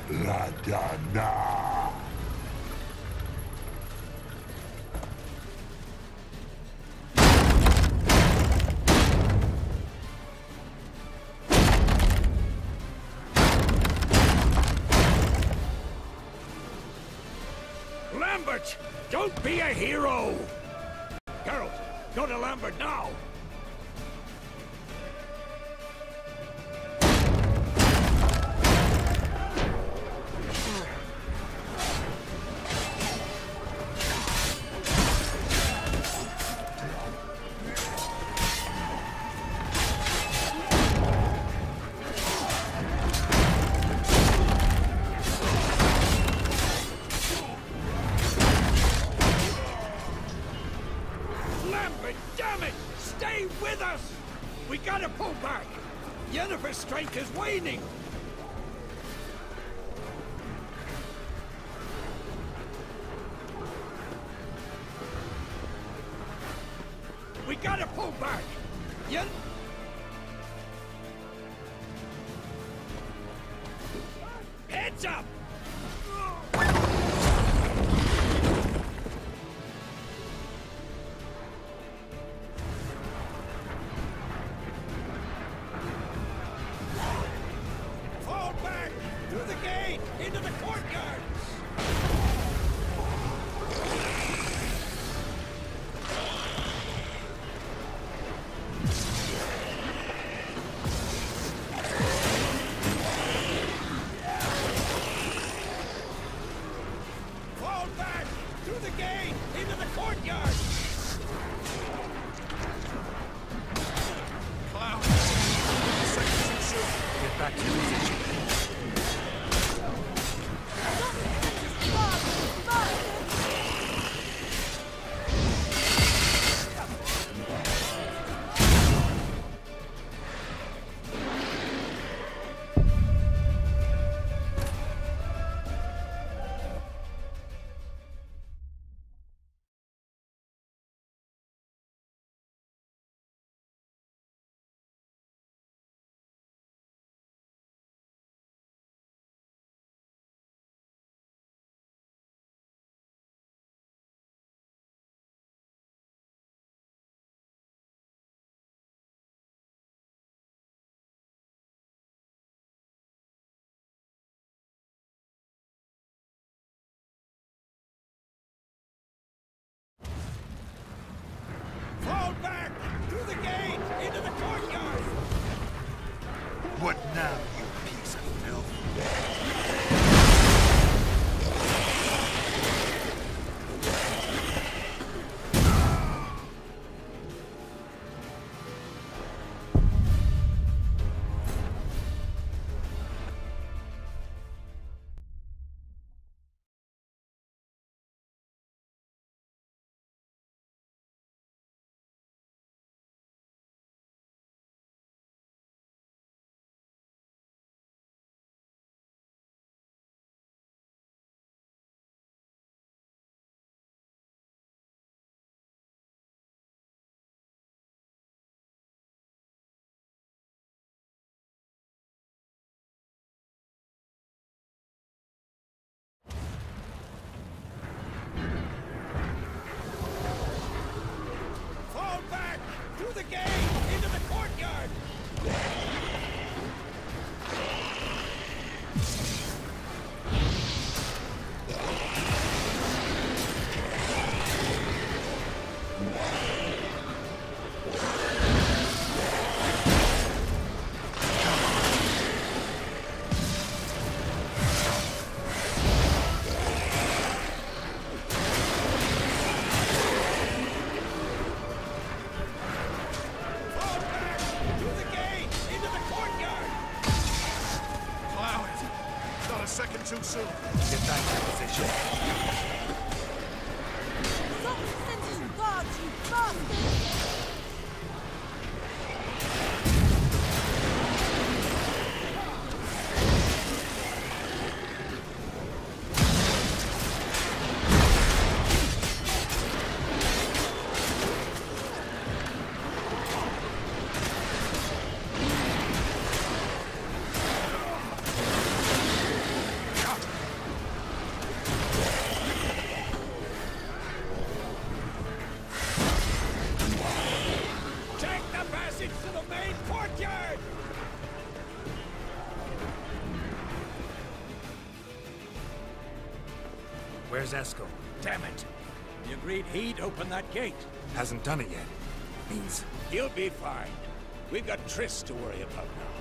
La Dana. Lambert, don't be a hero! Geralt, go to Lambert now! Lambert, damn it! Stay with us! We gotta pull back! Yennefer's strength is waning! We gotta pull back! Heads up! Fall back! Through the gate! Into the courtyard! Fall back! Through the gate! Into the courtyard! Cloud! Seconds and shoot! Get back to your position. the gate! Into the courtyard! Too soon. Get back to position. Stop sending guards, you bastard! Where's Esco? Damn it! He agreed he'd open that gate. Hasn't done it yet. Means he'll be fine. We've got Triss to worry about now.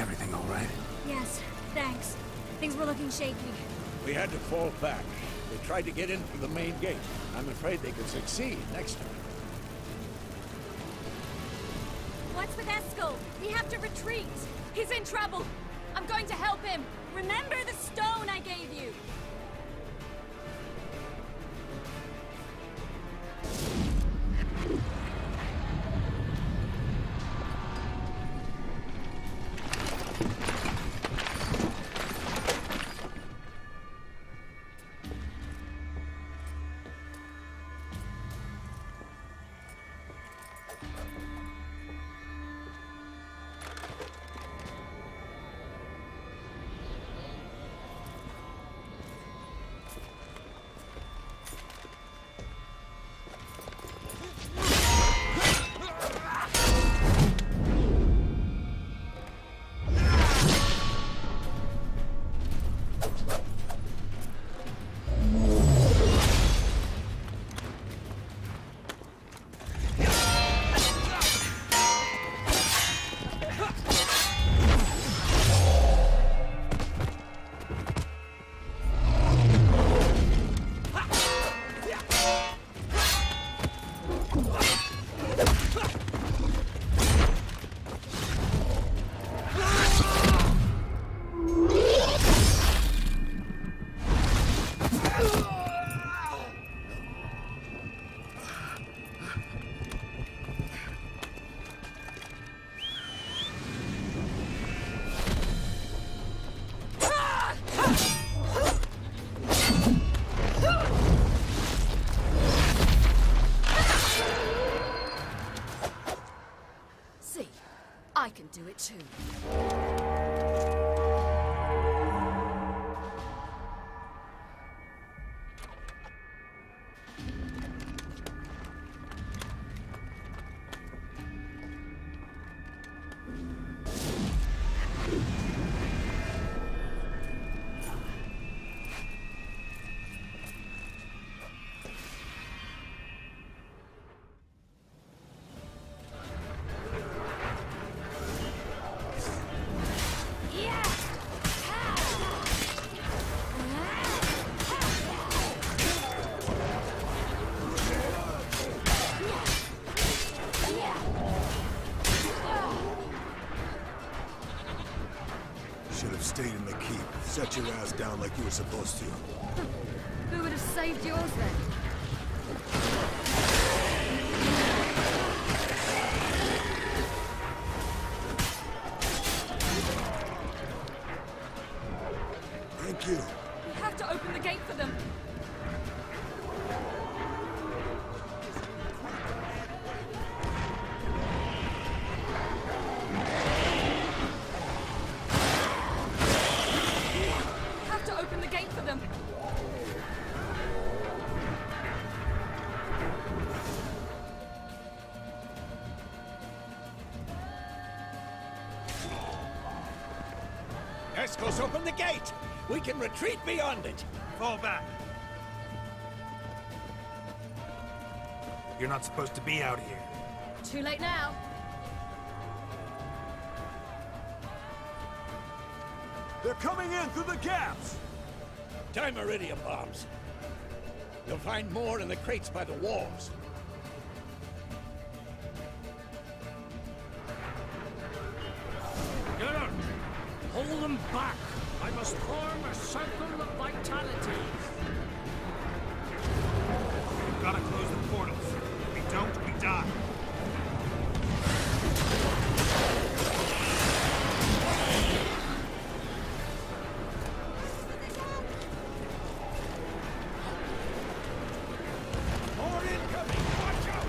everything all right? Yes, thanks. Things were looking shaky. We had to fall back. They tried to get in through the main gate. I'm afraid they could succeed next time. What's with Eskel? We have to retreat. He's in trouble. I'm going to help him. Remember the stone I gave you. I can do it too. should have stayed in the keep. Set your ass down like you were supposed to. Who would have saved yours then? Thank you. We have to open the gate for them. We have to open the gate for them. Escos, open the gate! We can retreat beyond it! Fall back. You're not supposed to be out here. Too late now. They're coming in through the gaps! Dimeridium bombs. You'll find more in the crates by the walls. Geralt, hold them back. I must form a circle of vitality. We've got to close the portals. If we don't, we die. More incoming! Watch out!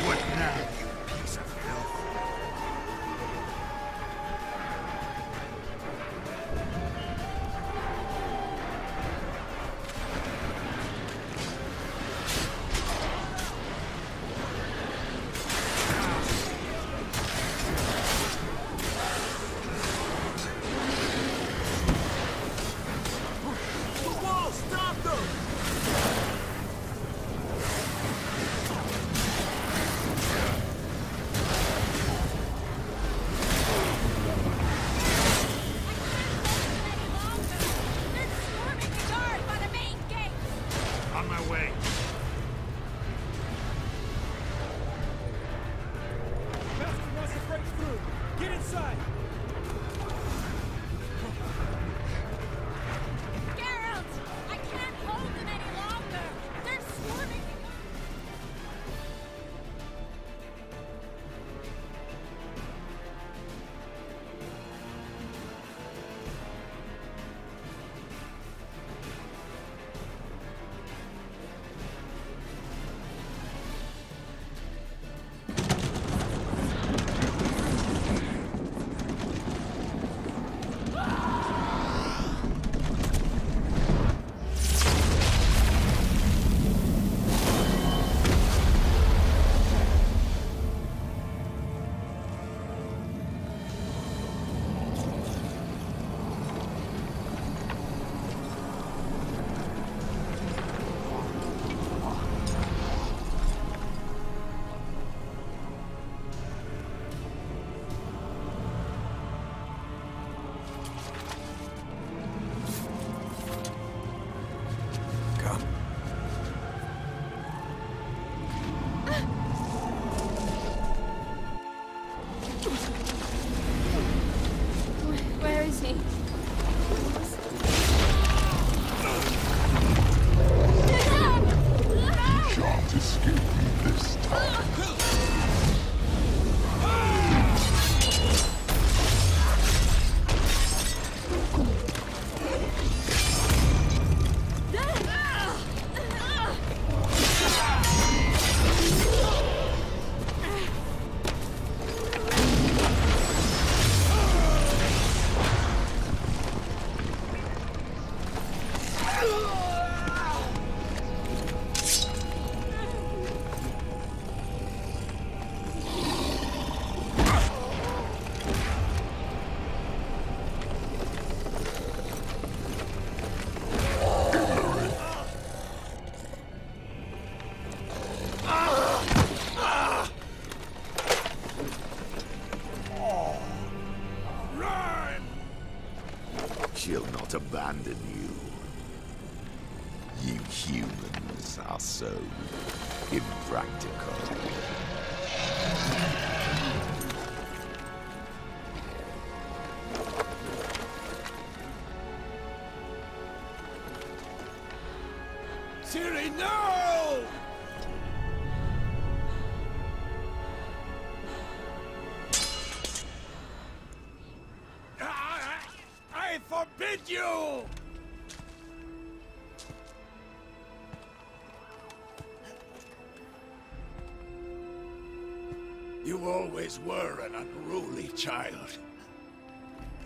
What now, you piece of filth? The wall! Stop them! On my way. Master wants to break through. Get inside. Geralt! I can't hold them any longer! They're swarming! Come. Where is he? Shan't escape me this time. abandon you. You humans are so impractical. Ciri, no! I forbid you! You always were an unruly child.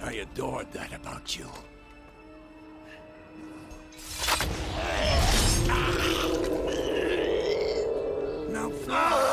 I adored that about you. Now fly!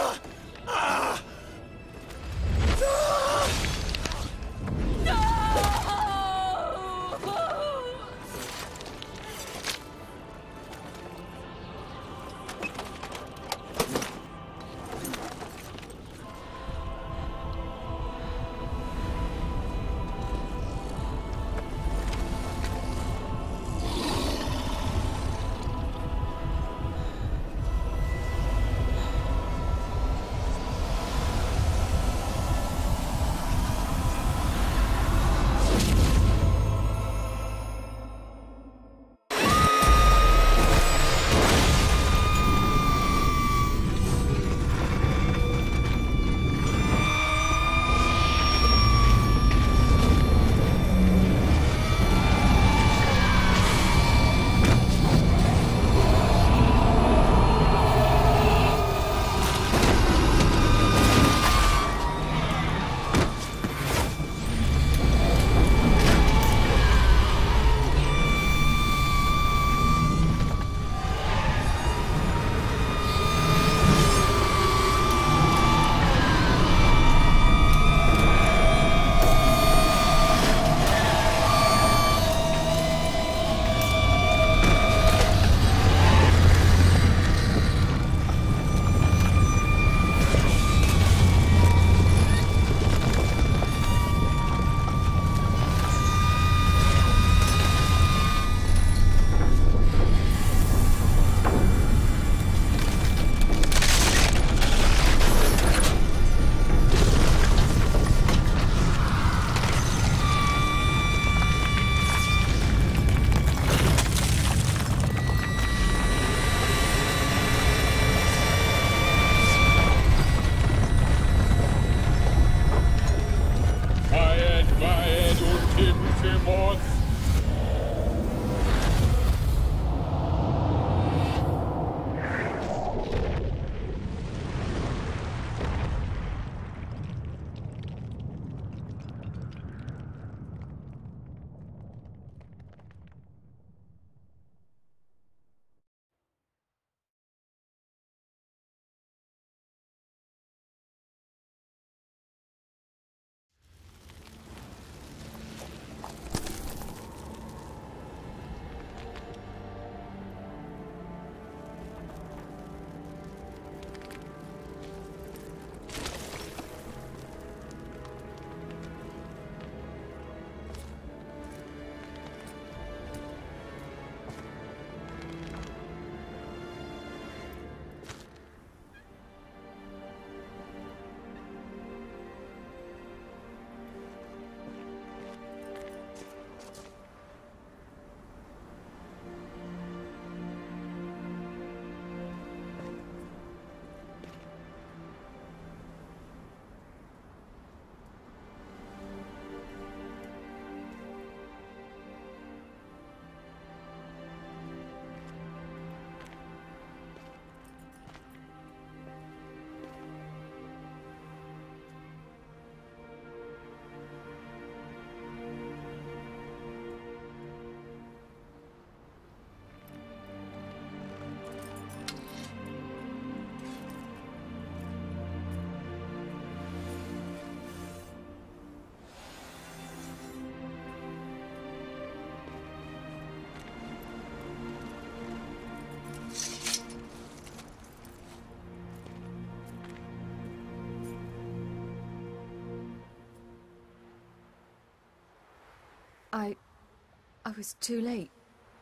I was too late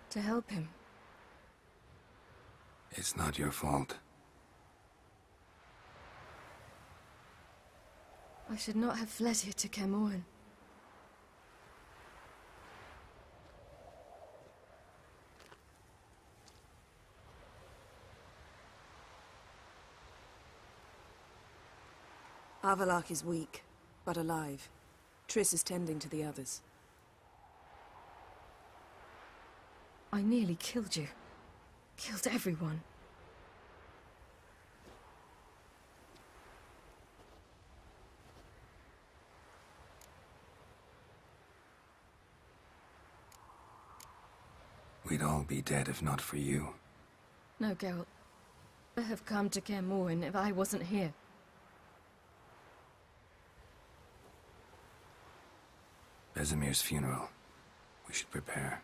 to help him. It's not your fault. I should not have fled here to Camoran. Avallac'h is weak, but alive. Triss is tending to the others. I nearly killed you. Killed everyone. We'd all be dead if not for you. No, Geralt. I have come to Kaer Morhen if I wasn't here. Vesemir's funeral. We should prepare.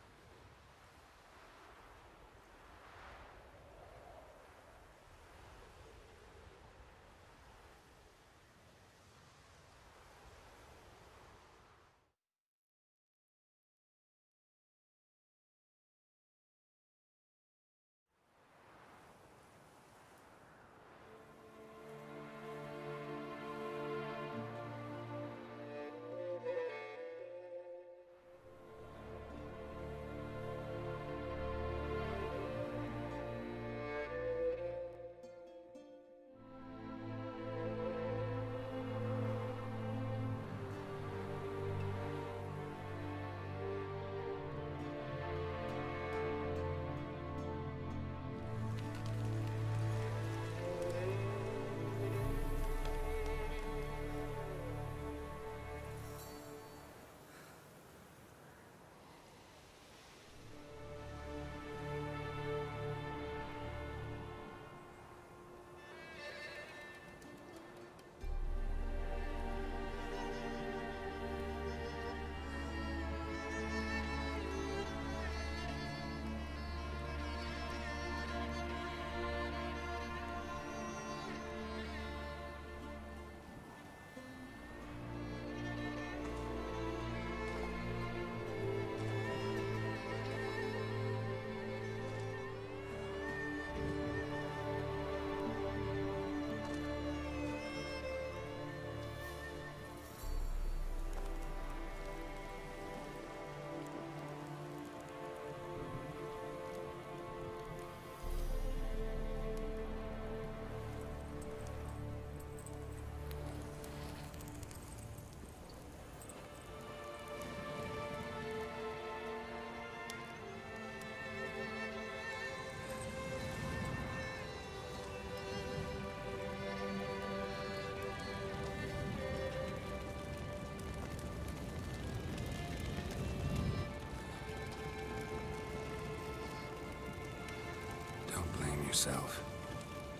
Yourself.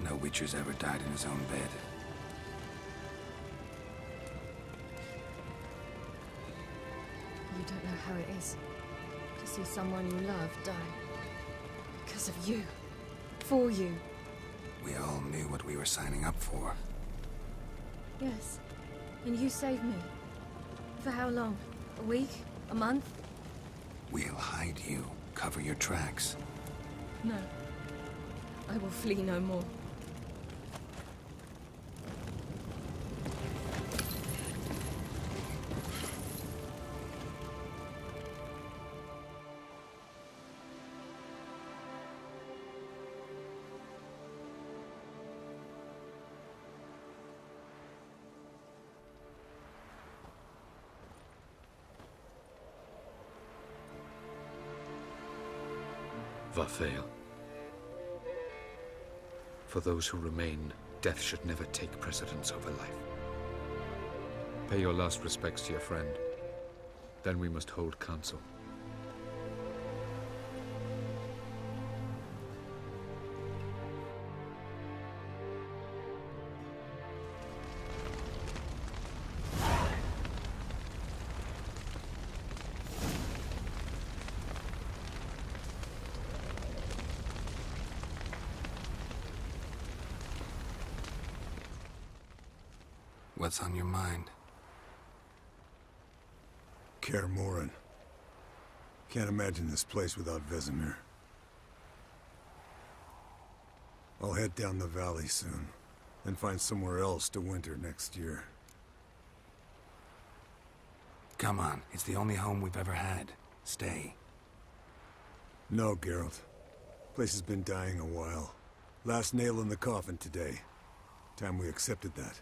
No Witcher's ever died in his own bed. You don't know how it is to see someone you love die. Because of you. For you. We all knew what we were signing up for. Yes. And you saved me. For how long? A week? A month? We'll hide you. Cover your tracks. No. I will flee no more. Vafael. For those who remain, death should never take precedence over life. Pay your last respects to your friend. Then we must hold council. What's on your mind? Kaer Morhen. Can't imagine this place without Vesemir. I'll head down the valley soon, and find somewhere else to winter next year. Come on, it's the only home we've ever had. Stay. No, Geralt. Place has been dying a while. Last nail in the coffin today. Time we accepted that.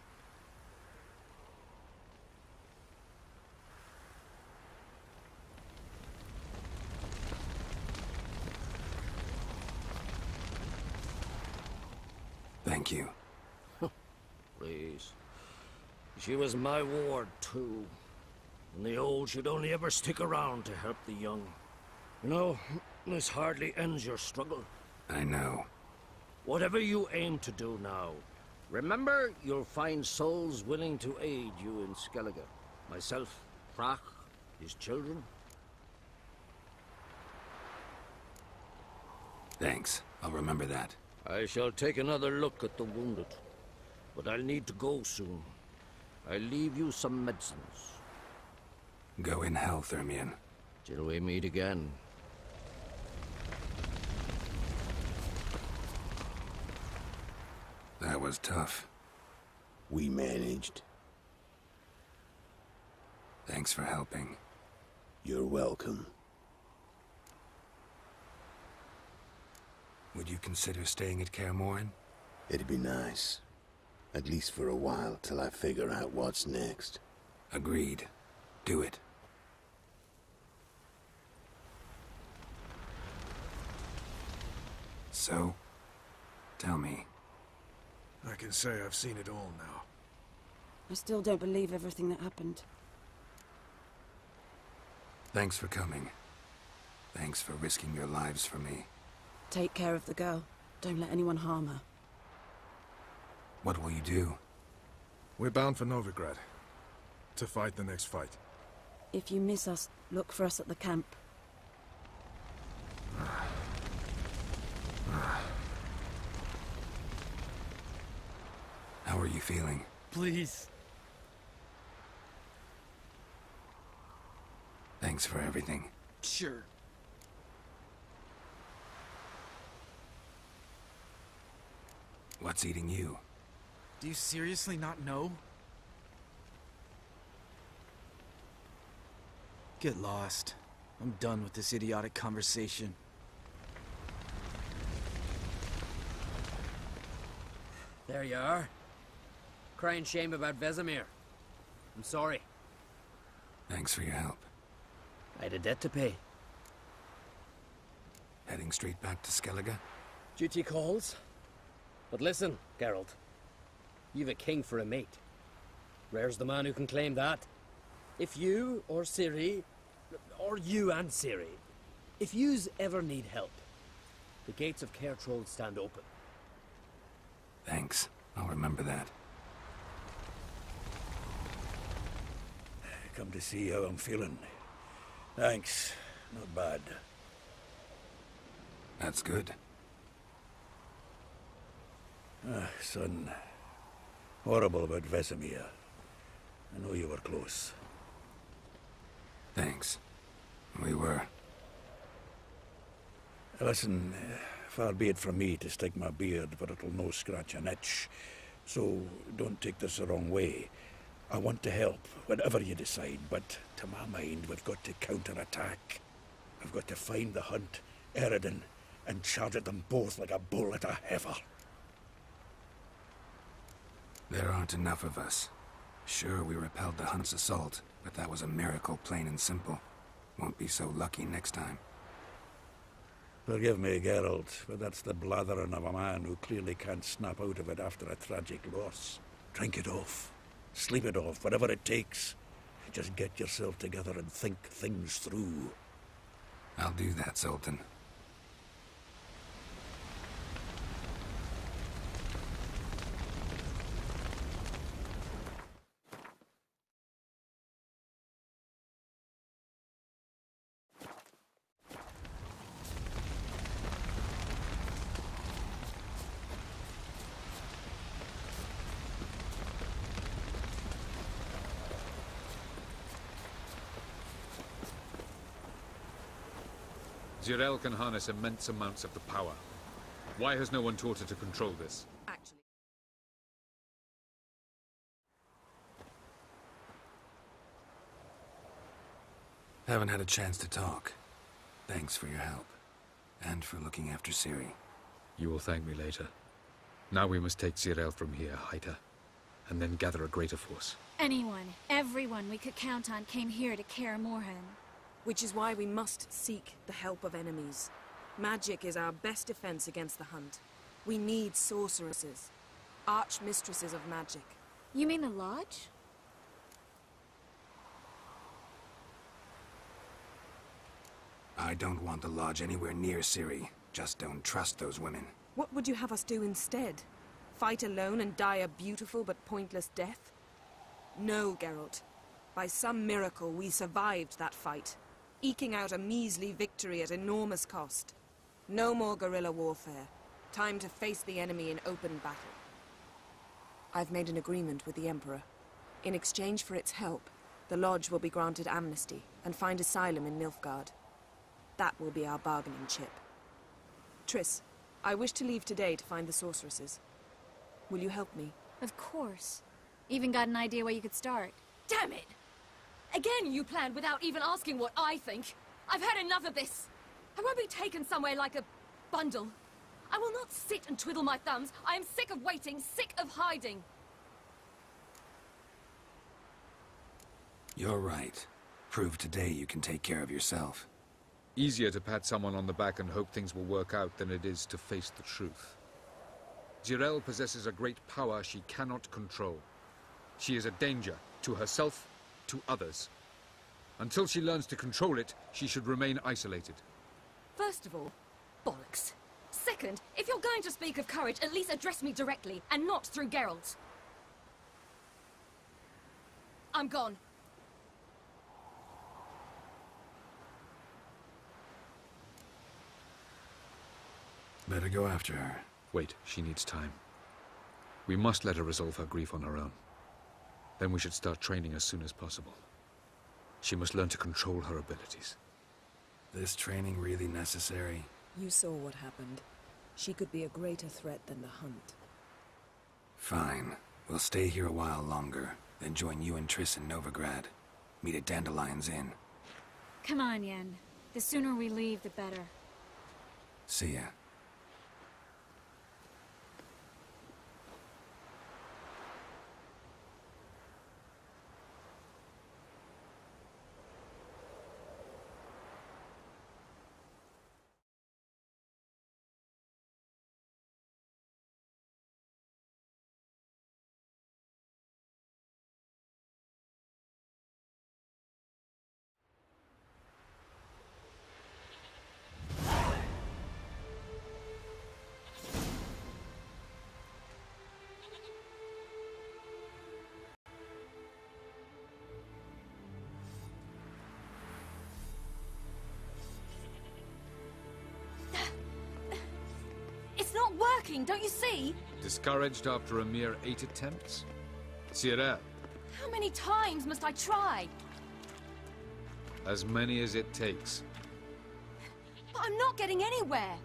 Thank you. Please. She was my ward, too. And the old should only ever stick around to help the young. You know, this hardly ends your struggle. I know. Whatever you aim to do now, remember you'll find souls willing to aid you in Skellige. Myself, Frach, his children. Thanks. I'll remember that. I shall take another look at the wounded. But I'll need to go soon. I'll leave you some medicines. Go in health, Ermion. Till we meet again. That was tough. We managed. Thanks for helping. You're welcome. Would you consider staying at Kaer Morhen? It'd be nice. At least for a while, till I figure out what's next. Agreed. Do it. So, tell me. I can say I've seen it all now. I still don't believe everything that happened. Thanks for coming. Thanks for risking your lives for me. Take care of the girl. Don't let anyone harm her. What will you do? We're bound for Novigrad. To fight the next fight. If you miss us, look for us at the camp. How are you feeling? Please. Thanks for everything. Sure. What's eating you? Do you seriously not know? Get lost. I'm done with this idiotic conversation. There you are. Crying shame about Vesemir. I'm sorry. Thanks for your help. I had a debt to pay. Heading straight back to Skellige? Duty calls. But listen, Geralt. You've a king for a mate. Rare's the man who can claim that. If you, or Ciri, or you and Ciri, if yous ever need help, the gates of Caer Trolls stand open. Thanks. I'll remember that. Come to see how I'm feeling. Thanks. Not bad. That's good. Son. Horrible about Vesemir. I know you were close. Thanks. We were. Listen, far be it from me to stick my beard, but it'll no scratch an itch. So don't take this the wrong way. I want to help, whatever you decide, but to my mind, we've got to counterattack. I've got to find the Hunt, Eredin, and charge at them both like a bull at a heifer. There aren't enough of us. Sure, we repelled the Hunt's assault, but that was a miracle, plain and simple. Won't be so lucky next time. Forgive me, Geralt, but that's the blathering of a man who clearly can't snap out of it after a tragic loss. Drink it off. Sleep it off, whatever it takes. Just get yourself together and think things through. I'll do that, Sultan. Zirel can harness immense amounts of the power. Why has no one taught her to control this? Actually. Haven't had a chance to talk. Thanks for your help. And for looking after Ciri. You will thank me later. Now we must take Zirel from here, hide her, and then gather a greater force. Anyone, everyone we could count on came here to Kaer Morhen. Which is why we must seek the help of enemies. Magic is our best defense against the Hunt. We need sorceresses. Archmistresses of magic. You mean the Lodge? I don't want the Lodge anywhere near Ciri. Just don't trust those women. What would you have us do instead? Fight alone and die a beautiful but pointless death? No, Geralt. By some miracle, we survived that fight, eking out a measly victory at enormous cost. No more guerrilla warfare. Time to face the enemy in open battle. I've made an agreement with the Emperor. In exchange for its help, the Lodge will be granted amnesty and find asylum in Nilfgaard. That will be our bargaining chip. Triss, I wish to leave today to find the sorceresses. Will you help me? Of course. Even got an idea where you could start. Damn it! Again you planned without even asking what I think. I've had enough of this. I won't be taken somewhere like a bundle. I will not sit and twiddle my thumbs. I am sick of waiting, sick of hiding. You're right. Prove today you can take care of yourself. Easier to pat someone on the back and hope things will work out than it is to face the truth. Zirel possesses a great power she cannot control. She is a danger to herself, to others. Until she learns to control it, she should remain isolated. First of all, bollocks. Second, if you're going to speak of courage, at least address me directly, and not through Geralt. I'm gone. Better go after her. Wait, she needs time. We must let her resolve her grief on her own. Then we should start training as soon as possible. She must learn to control her abilities. This training really necessary? You saw what happened. She could be a greater threat than the Hunt. Fine. We'll stay here a while longer, then join you and Triss in Novigrad. Meet at Dandelion's Inn. Come on, Yen. The sooner we leave, the better. See ya. It's not working, don't you see? Discouraged after a mere 8 attempts? Zirel, How many times must I try? as many as it takes. But I'm not getting anywhere.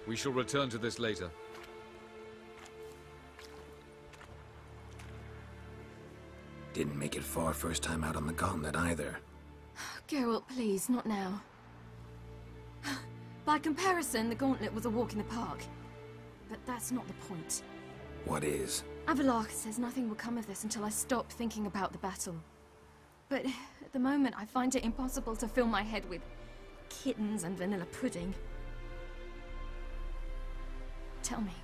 We shall return to this later. Didn't make it far first time out on the gauntlet either. Geralt, please, not now. By comparison, the gauntlet was a walk in the park. But that's not the point. What is? Avallac'h says nothing will come of this until I stop thinking about the battle. But at the moment, I find it impossible to fill my head with kittens and vanilla pudding. Tell me,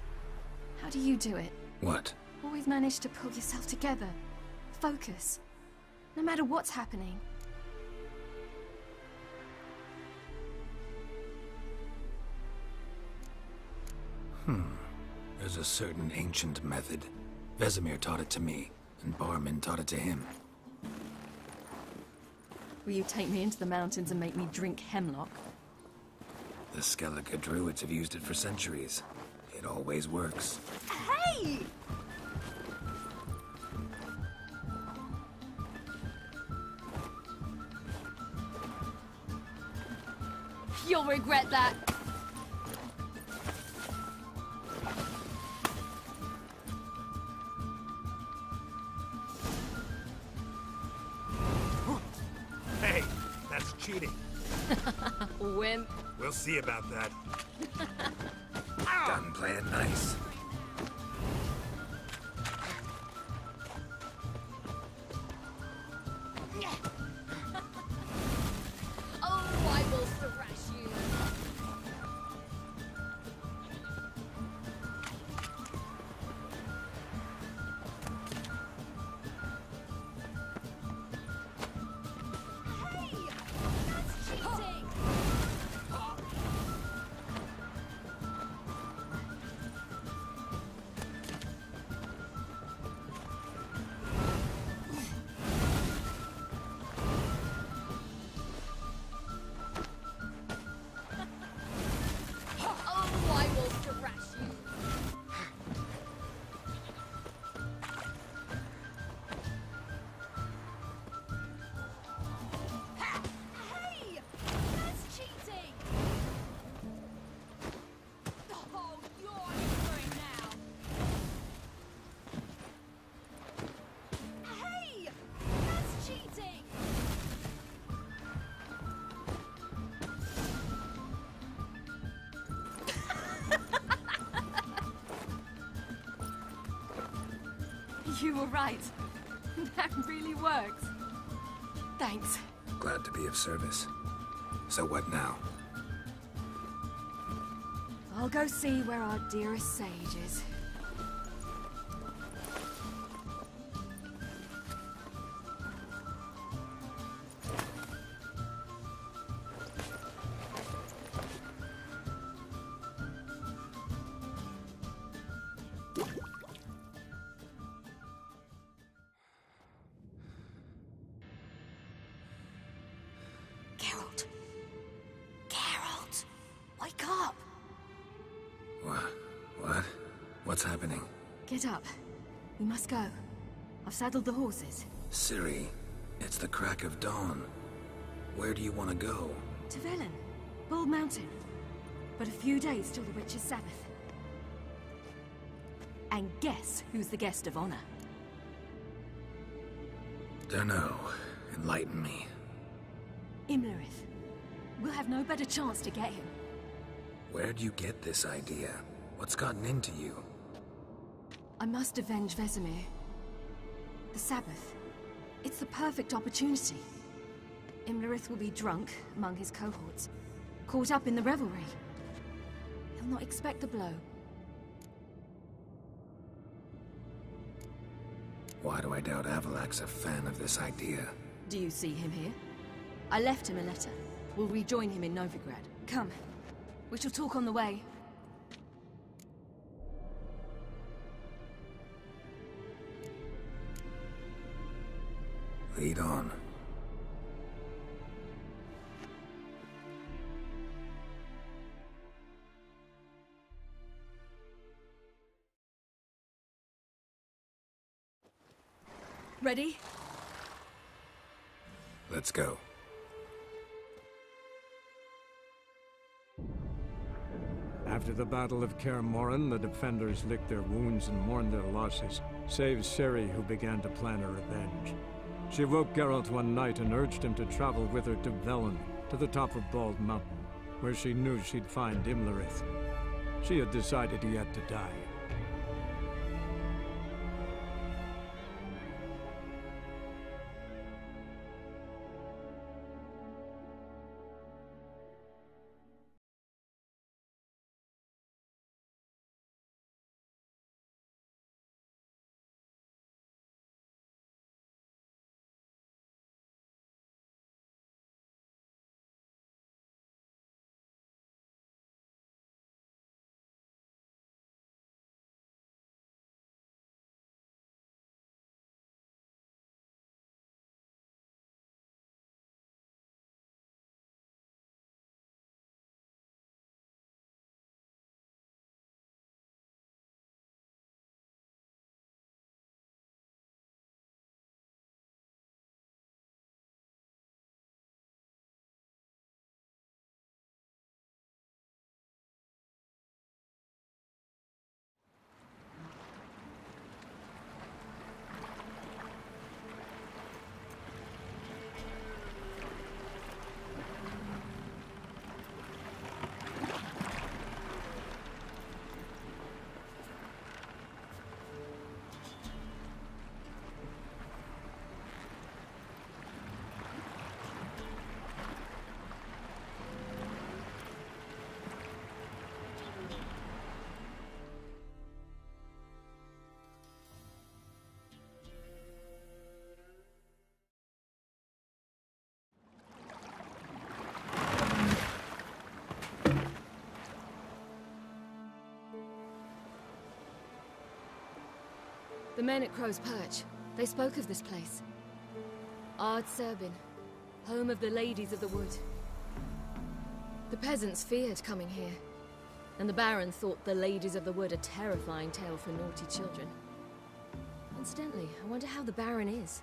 how do you do it? What? Always manage to pull yourself together. Focus. No matter what's happening. There's a certain ancient method. Vesemir taught it to me, and Barman taught it to him. Will you take me into the mountains and make me drink hemlock? The Skellige druids have used it for centuries. It It always works. Hey! You'll regret that. Hey, that's cheating. Wimp. We'll see about that. Done playing nice. Oh, I will thrash you. Hey! That's cheating! Oh, I will thrash you. Hey! That's cheating! Oh, you're in for it now! Hey! That's cheating! You were right. That really works. Thanks. Glad to be of service. So what now? I'll go see where our dearest sage is. Geralt. Geralt! Wake up! What? What's happening? Get up. We must go. I've saddled the horses. Ciri, it's the crack of dawn. Where do you want to go? To Velen. Bald Mountain. But a few days till the Witch's Sabbath. And guess who's the guest of honor? Dunno. Enlighten me. Imlerith. We'll have no better chance to get him. Where'd you get this idea? What's gotten into you? I must avenge Vesemir. The Sabbath. It's the perfect opportunity. Imlerith will be drunk among his cohorts, caught up in the revelry. He'll not expect the blow. Why do I doubt Avalak's a fan of this idea? Do you see him here? I left him a letter. We'll rejoin him in Novigrad. Come. We shall talk on the way. Lead on. Ready? Let's go. After the Battle of Kaer Morhen, the defenders licked their wounds and mourned their losses, save Ciri, who began to plan her revenge. She woke Geralt one night and urged him to travel with her to Velen, to the top of Bald Mountain, where she knew she'd find Imlerith. She had decided he had to die. The men at Crow's Perch, they spoke of this place. Ard Serbin, home of the Ladies of the Wood. The peasants feared coming here, and the Baron thought the Ladies of the Wood a terrifying tale for naughty children. Incidentally, I wonder how the Baron is.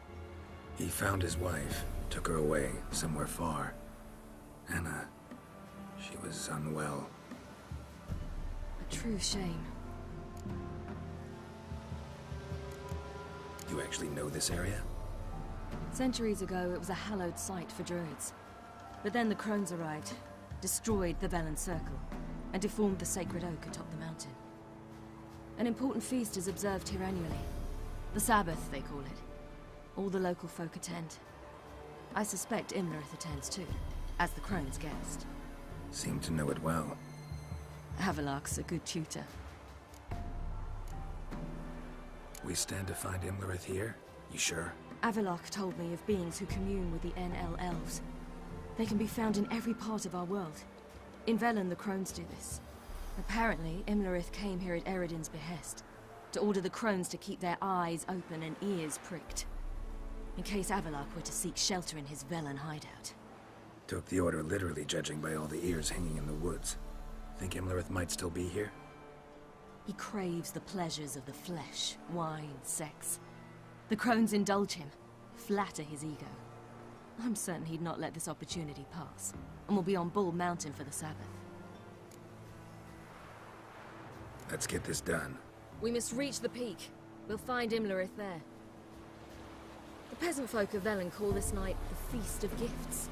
He found his wife, took her away, somewhere far. Anna, she was unwell. A true shame. You actually know this area? Centuries ago, it was a hallowed site for druids. But then the crones arrived, destroyed the Velen Circle, and deformed the sacred oak atop the mountain. An important feast is observed here annually. The Sabbath, they call it. All the local folk attend. I suspect Imlerith attends too, as the crone's guest. Seem to know it well. Havelock's a good tutor. We stand to find Imlerith here? You sure? Avalok told me of beings who commune with the NL elves. They can be found in every part of our world. In Velen, the crones do this. Apparently, Imlerith came here at Eredin's behest, to order the crones to keep their eyes open and ears pricked, in case Avalok were to seek shelter in his Velen hideout. Took the order literally, judging by all the ears hanging in the woods. Think Imlerith might still be here? He craves the pleasures of the flesh, wine, sex. The crones indulge him, flatter his ego. I'm certain he'd not let this opportunity pass, and will be on Bull Mountain for the Sabbath. Let's get this done. We must reach the peak. We'll find Imlerith there. The peasant folk of Velen call this night the Feast of Gifts.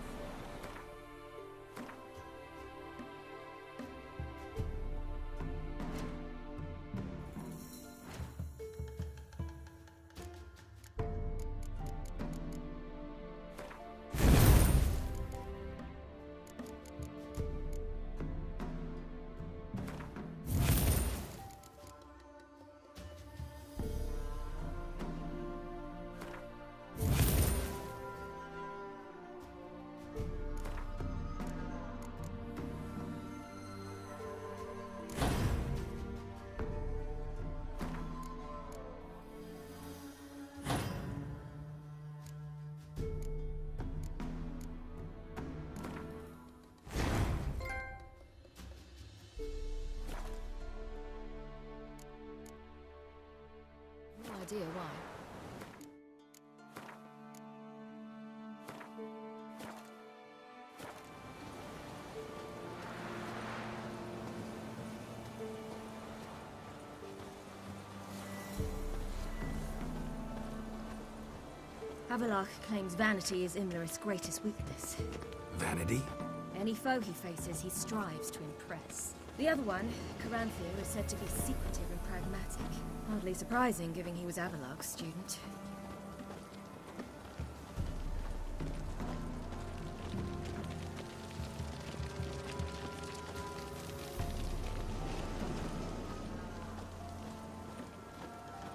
Idea why. Havelock claims vanity is Imlerith's greatest weakness. Vanity? Any foe he faces, he strives to impress. The other one, Caranthir, is said to be secretive and pragmatic. Hardly surprising, given he was Avalok's student.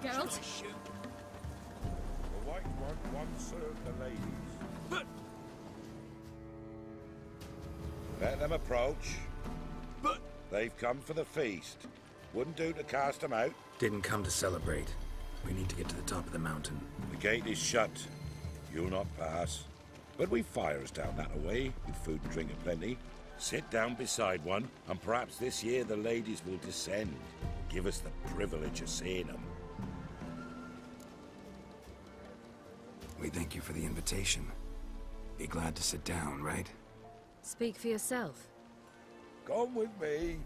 Geralt? The white one once served the ladies. But let them approach. But they've come for the feast. Wouldn't do to cast them out. Didn't come to celebrate. We need to get to the top of the mountain. The gate is shut. You'll not pass. But we've fires down that away, with food and drink aplenty. Sit down beside one, and perhaps this year the ladies will descend. Give us the privilege of seeing them. We thank you for the invitation. Be glad to sit down, right? Speak for yourself. Come with me.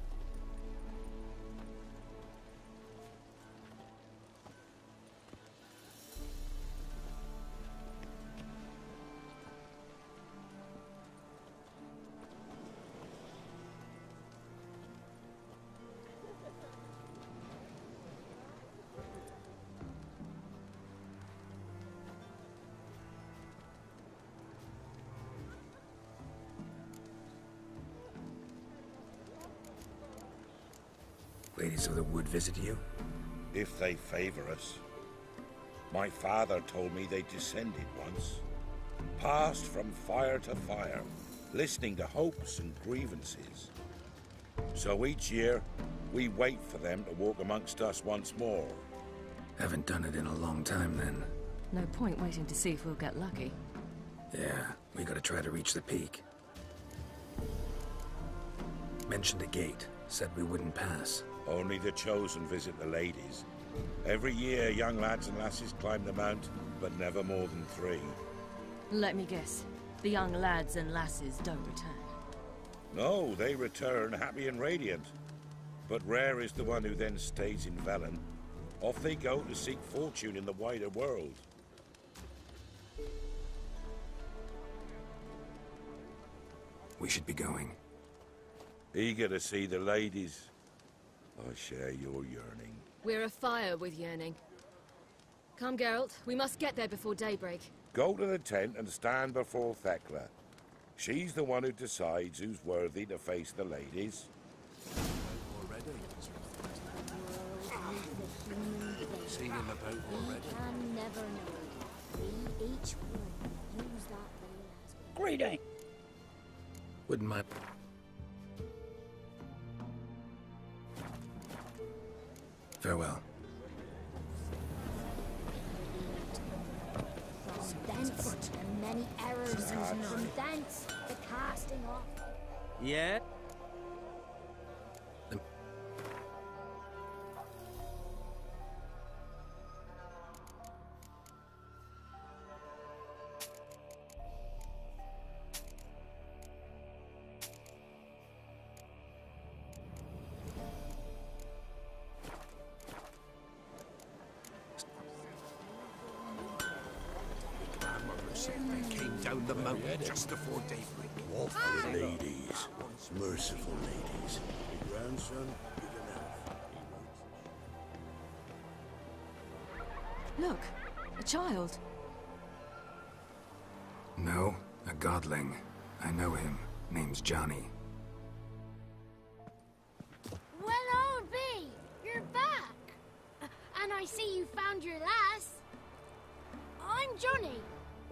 Ladies of the Wood visit you? If they favor us. My father told me they descended once. Passed from fire to fire, listening to hopes and grievances. So each year, we wait for them to walk amongst us once more. Haven't done it in a long time, then. No point waiting to see if we'll get lucky. Yeah, we gotta try to reach the peak. Mentioned a gate. Said we wouldn't pass. Only the chosen visit the ladies. Every year, young lads and lasses climb the mount, but never more than 3. Let me guess. The young lads and lasses don't return. No, they return happy and radiant. But rare is the one who then stays in Velen. Off they go to seek fortune in the wider world. We should be going. Eager to see the ladies. I share your yearning. We're afire with yearning. Come, Geralt. We must get there before daybreak. Go to the tent and stand before Thekla. She's the one who decides who's worthy to face the ladies. Seen in the boat already. We can never know. We each will use that veil as Greeting! Wouldn't mind. Farewell. From thence, the many errors, from thence, the casting off. Yeah? They came down the mountain just before daybreak. Awful ladies. Merciful ladies. Your grandson, good enough. Look, a child. No, a godling. I know him. Name's Johnny. Well, old B, you're back. And I see you found your lass. I'm Johnny.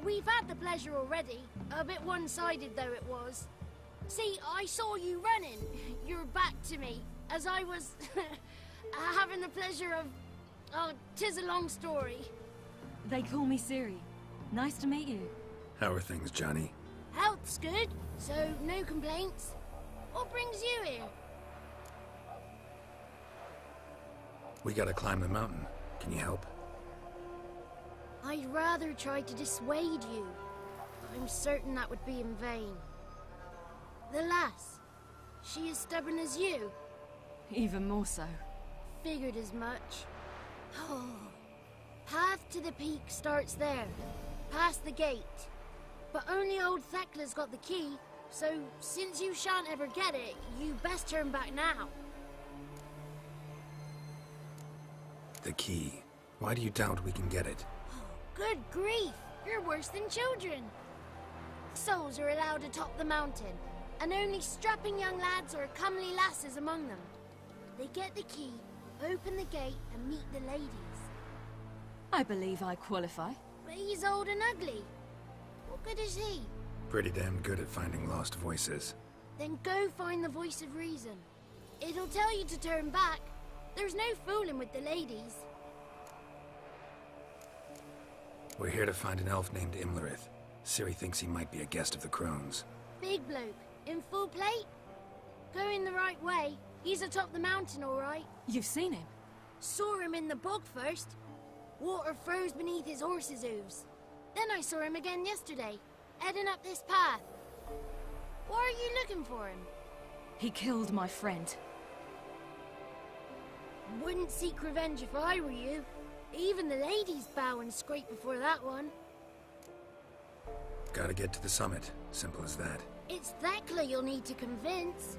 We've had the pleasure already. A bit one-sided, though it was. See, I saw you running. Your back to me, as I was having the pleasure of... Oh, 'tis a long story. They call me Ciri. Nice to meet you. How are things, Johnny? Health's good, so no complaints. What brings you here? We gotta climb the mountain. Can you help? I'd rather try to dissuade you. I'm certain that would be in vain. The lass, she as stubborn as you? Even more so. Figured as much. Oh. Path to the peak starts there, past the gate. But only old Thekla's got the key, so since you shan't ever get it, you best turn back now. The key. Why do you doubt we can get it? Good grief! You're worse than children! Souls are allowed to top the mountain, and only strapping young lads or comely lasses among them. They get the key, open the gate, and meet the ladies. I believe I qualify. But he's old and ugly. What good is he? Pretty damn good at finding lost voices. Then go find the voice of reason. It'll tell you to turn back. There's no fooling with the ladies. We're here to find an elf named Imlerith. Ciri thinks he might be a guest of the Crones. Big bloke, in full plate? Going the right way. He's atop the mountain, all right. You've seen him? Saw him in the bog first. Water froze beneath his horse's hooves. Then I saw him again yesterday, heading up this path. Why are you looking for him? He killed my friend. Wouldn't seek revenge if I were you. Even the ladies bow and scrape before that one. Gotta get to the summit. Simple as that. It's Thekla you'll need to convince.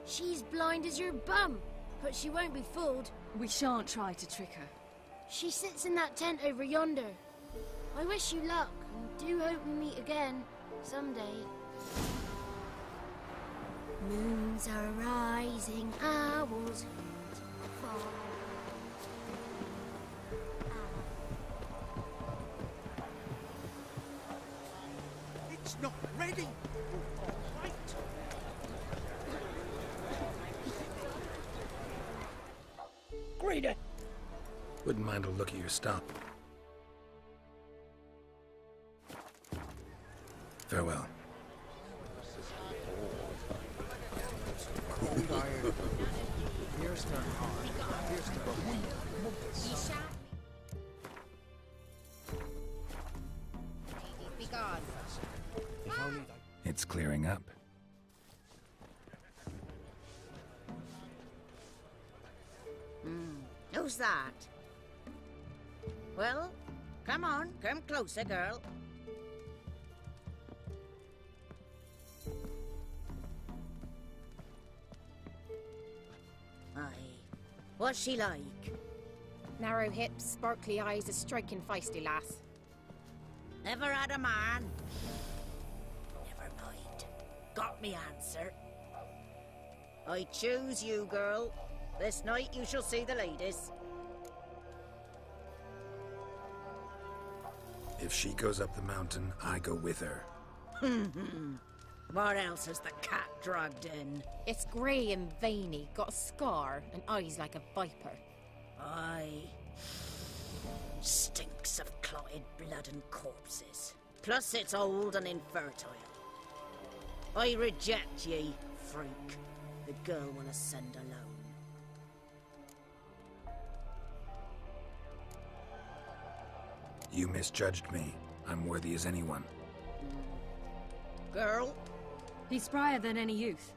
She's blind as your bum, but she won't be fooled. We shan't try to trick her. She sits in that tent over yonder. I wish you luck, and do hope we meet again, someday. Moons are rising, owls fall. It's not ready. You'll fall right. Greeting! Wouldn't mind a look at your stomp. Farewell. It's clearing up. Who's that? Well, come on, come closer, girl. Aye. What's she like? Narrow hips, sparkly eyes, a striking feisty lass. Never had a man? Never mind. Got me answer. I choose you, girl. This night you shall see the ladies. If she goes up the mountain, I go with her. What else has the cat dragged in? It's grey and veiny, got a scar, and eyes like a viper. Aye. Stinks of clotted blood and corpses. Plus it's old and infertile. I reject ye, freak. The girl will ascend alone. You misjudged me. I'm worthy as anyone. Girl? He's sprier than any youth.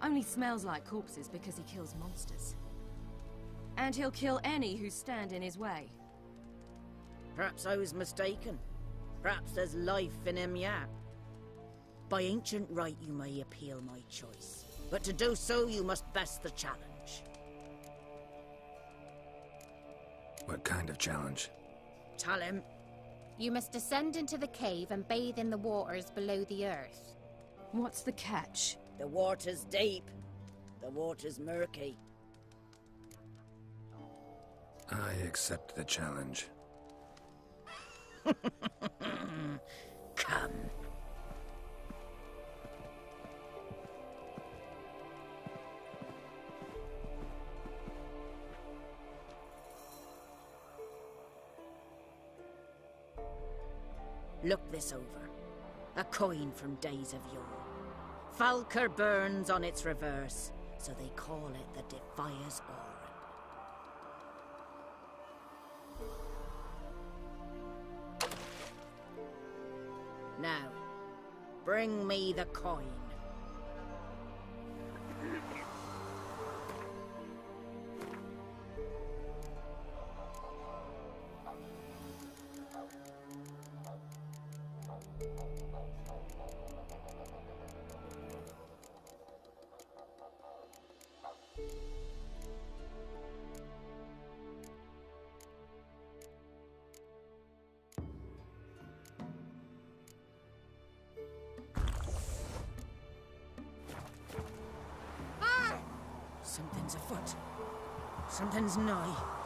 Only smells like corpses because he kills monsters. And he'll kill any who stand in his way. Perhaps I was mistaken. Perhaps there's life in him yet. By ancient right you may appeal my choice. But to do so you must best the challenge. What kind of challenge? Tell him. You must descend into the cave and bathe in the waters below the earth. What's the catch? The water's deep. The water's murky. I accept the challenge. Come. Look this over. A coin from days of yore. Falker burns on its reverse, so they call it the Defier's Aura. Now, bring me the coin. Something's afoot. Something's nigh.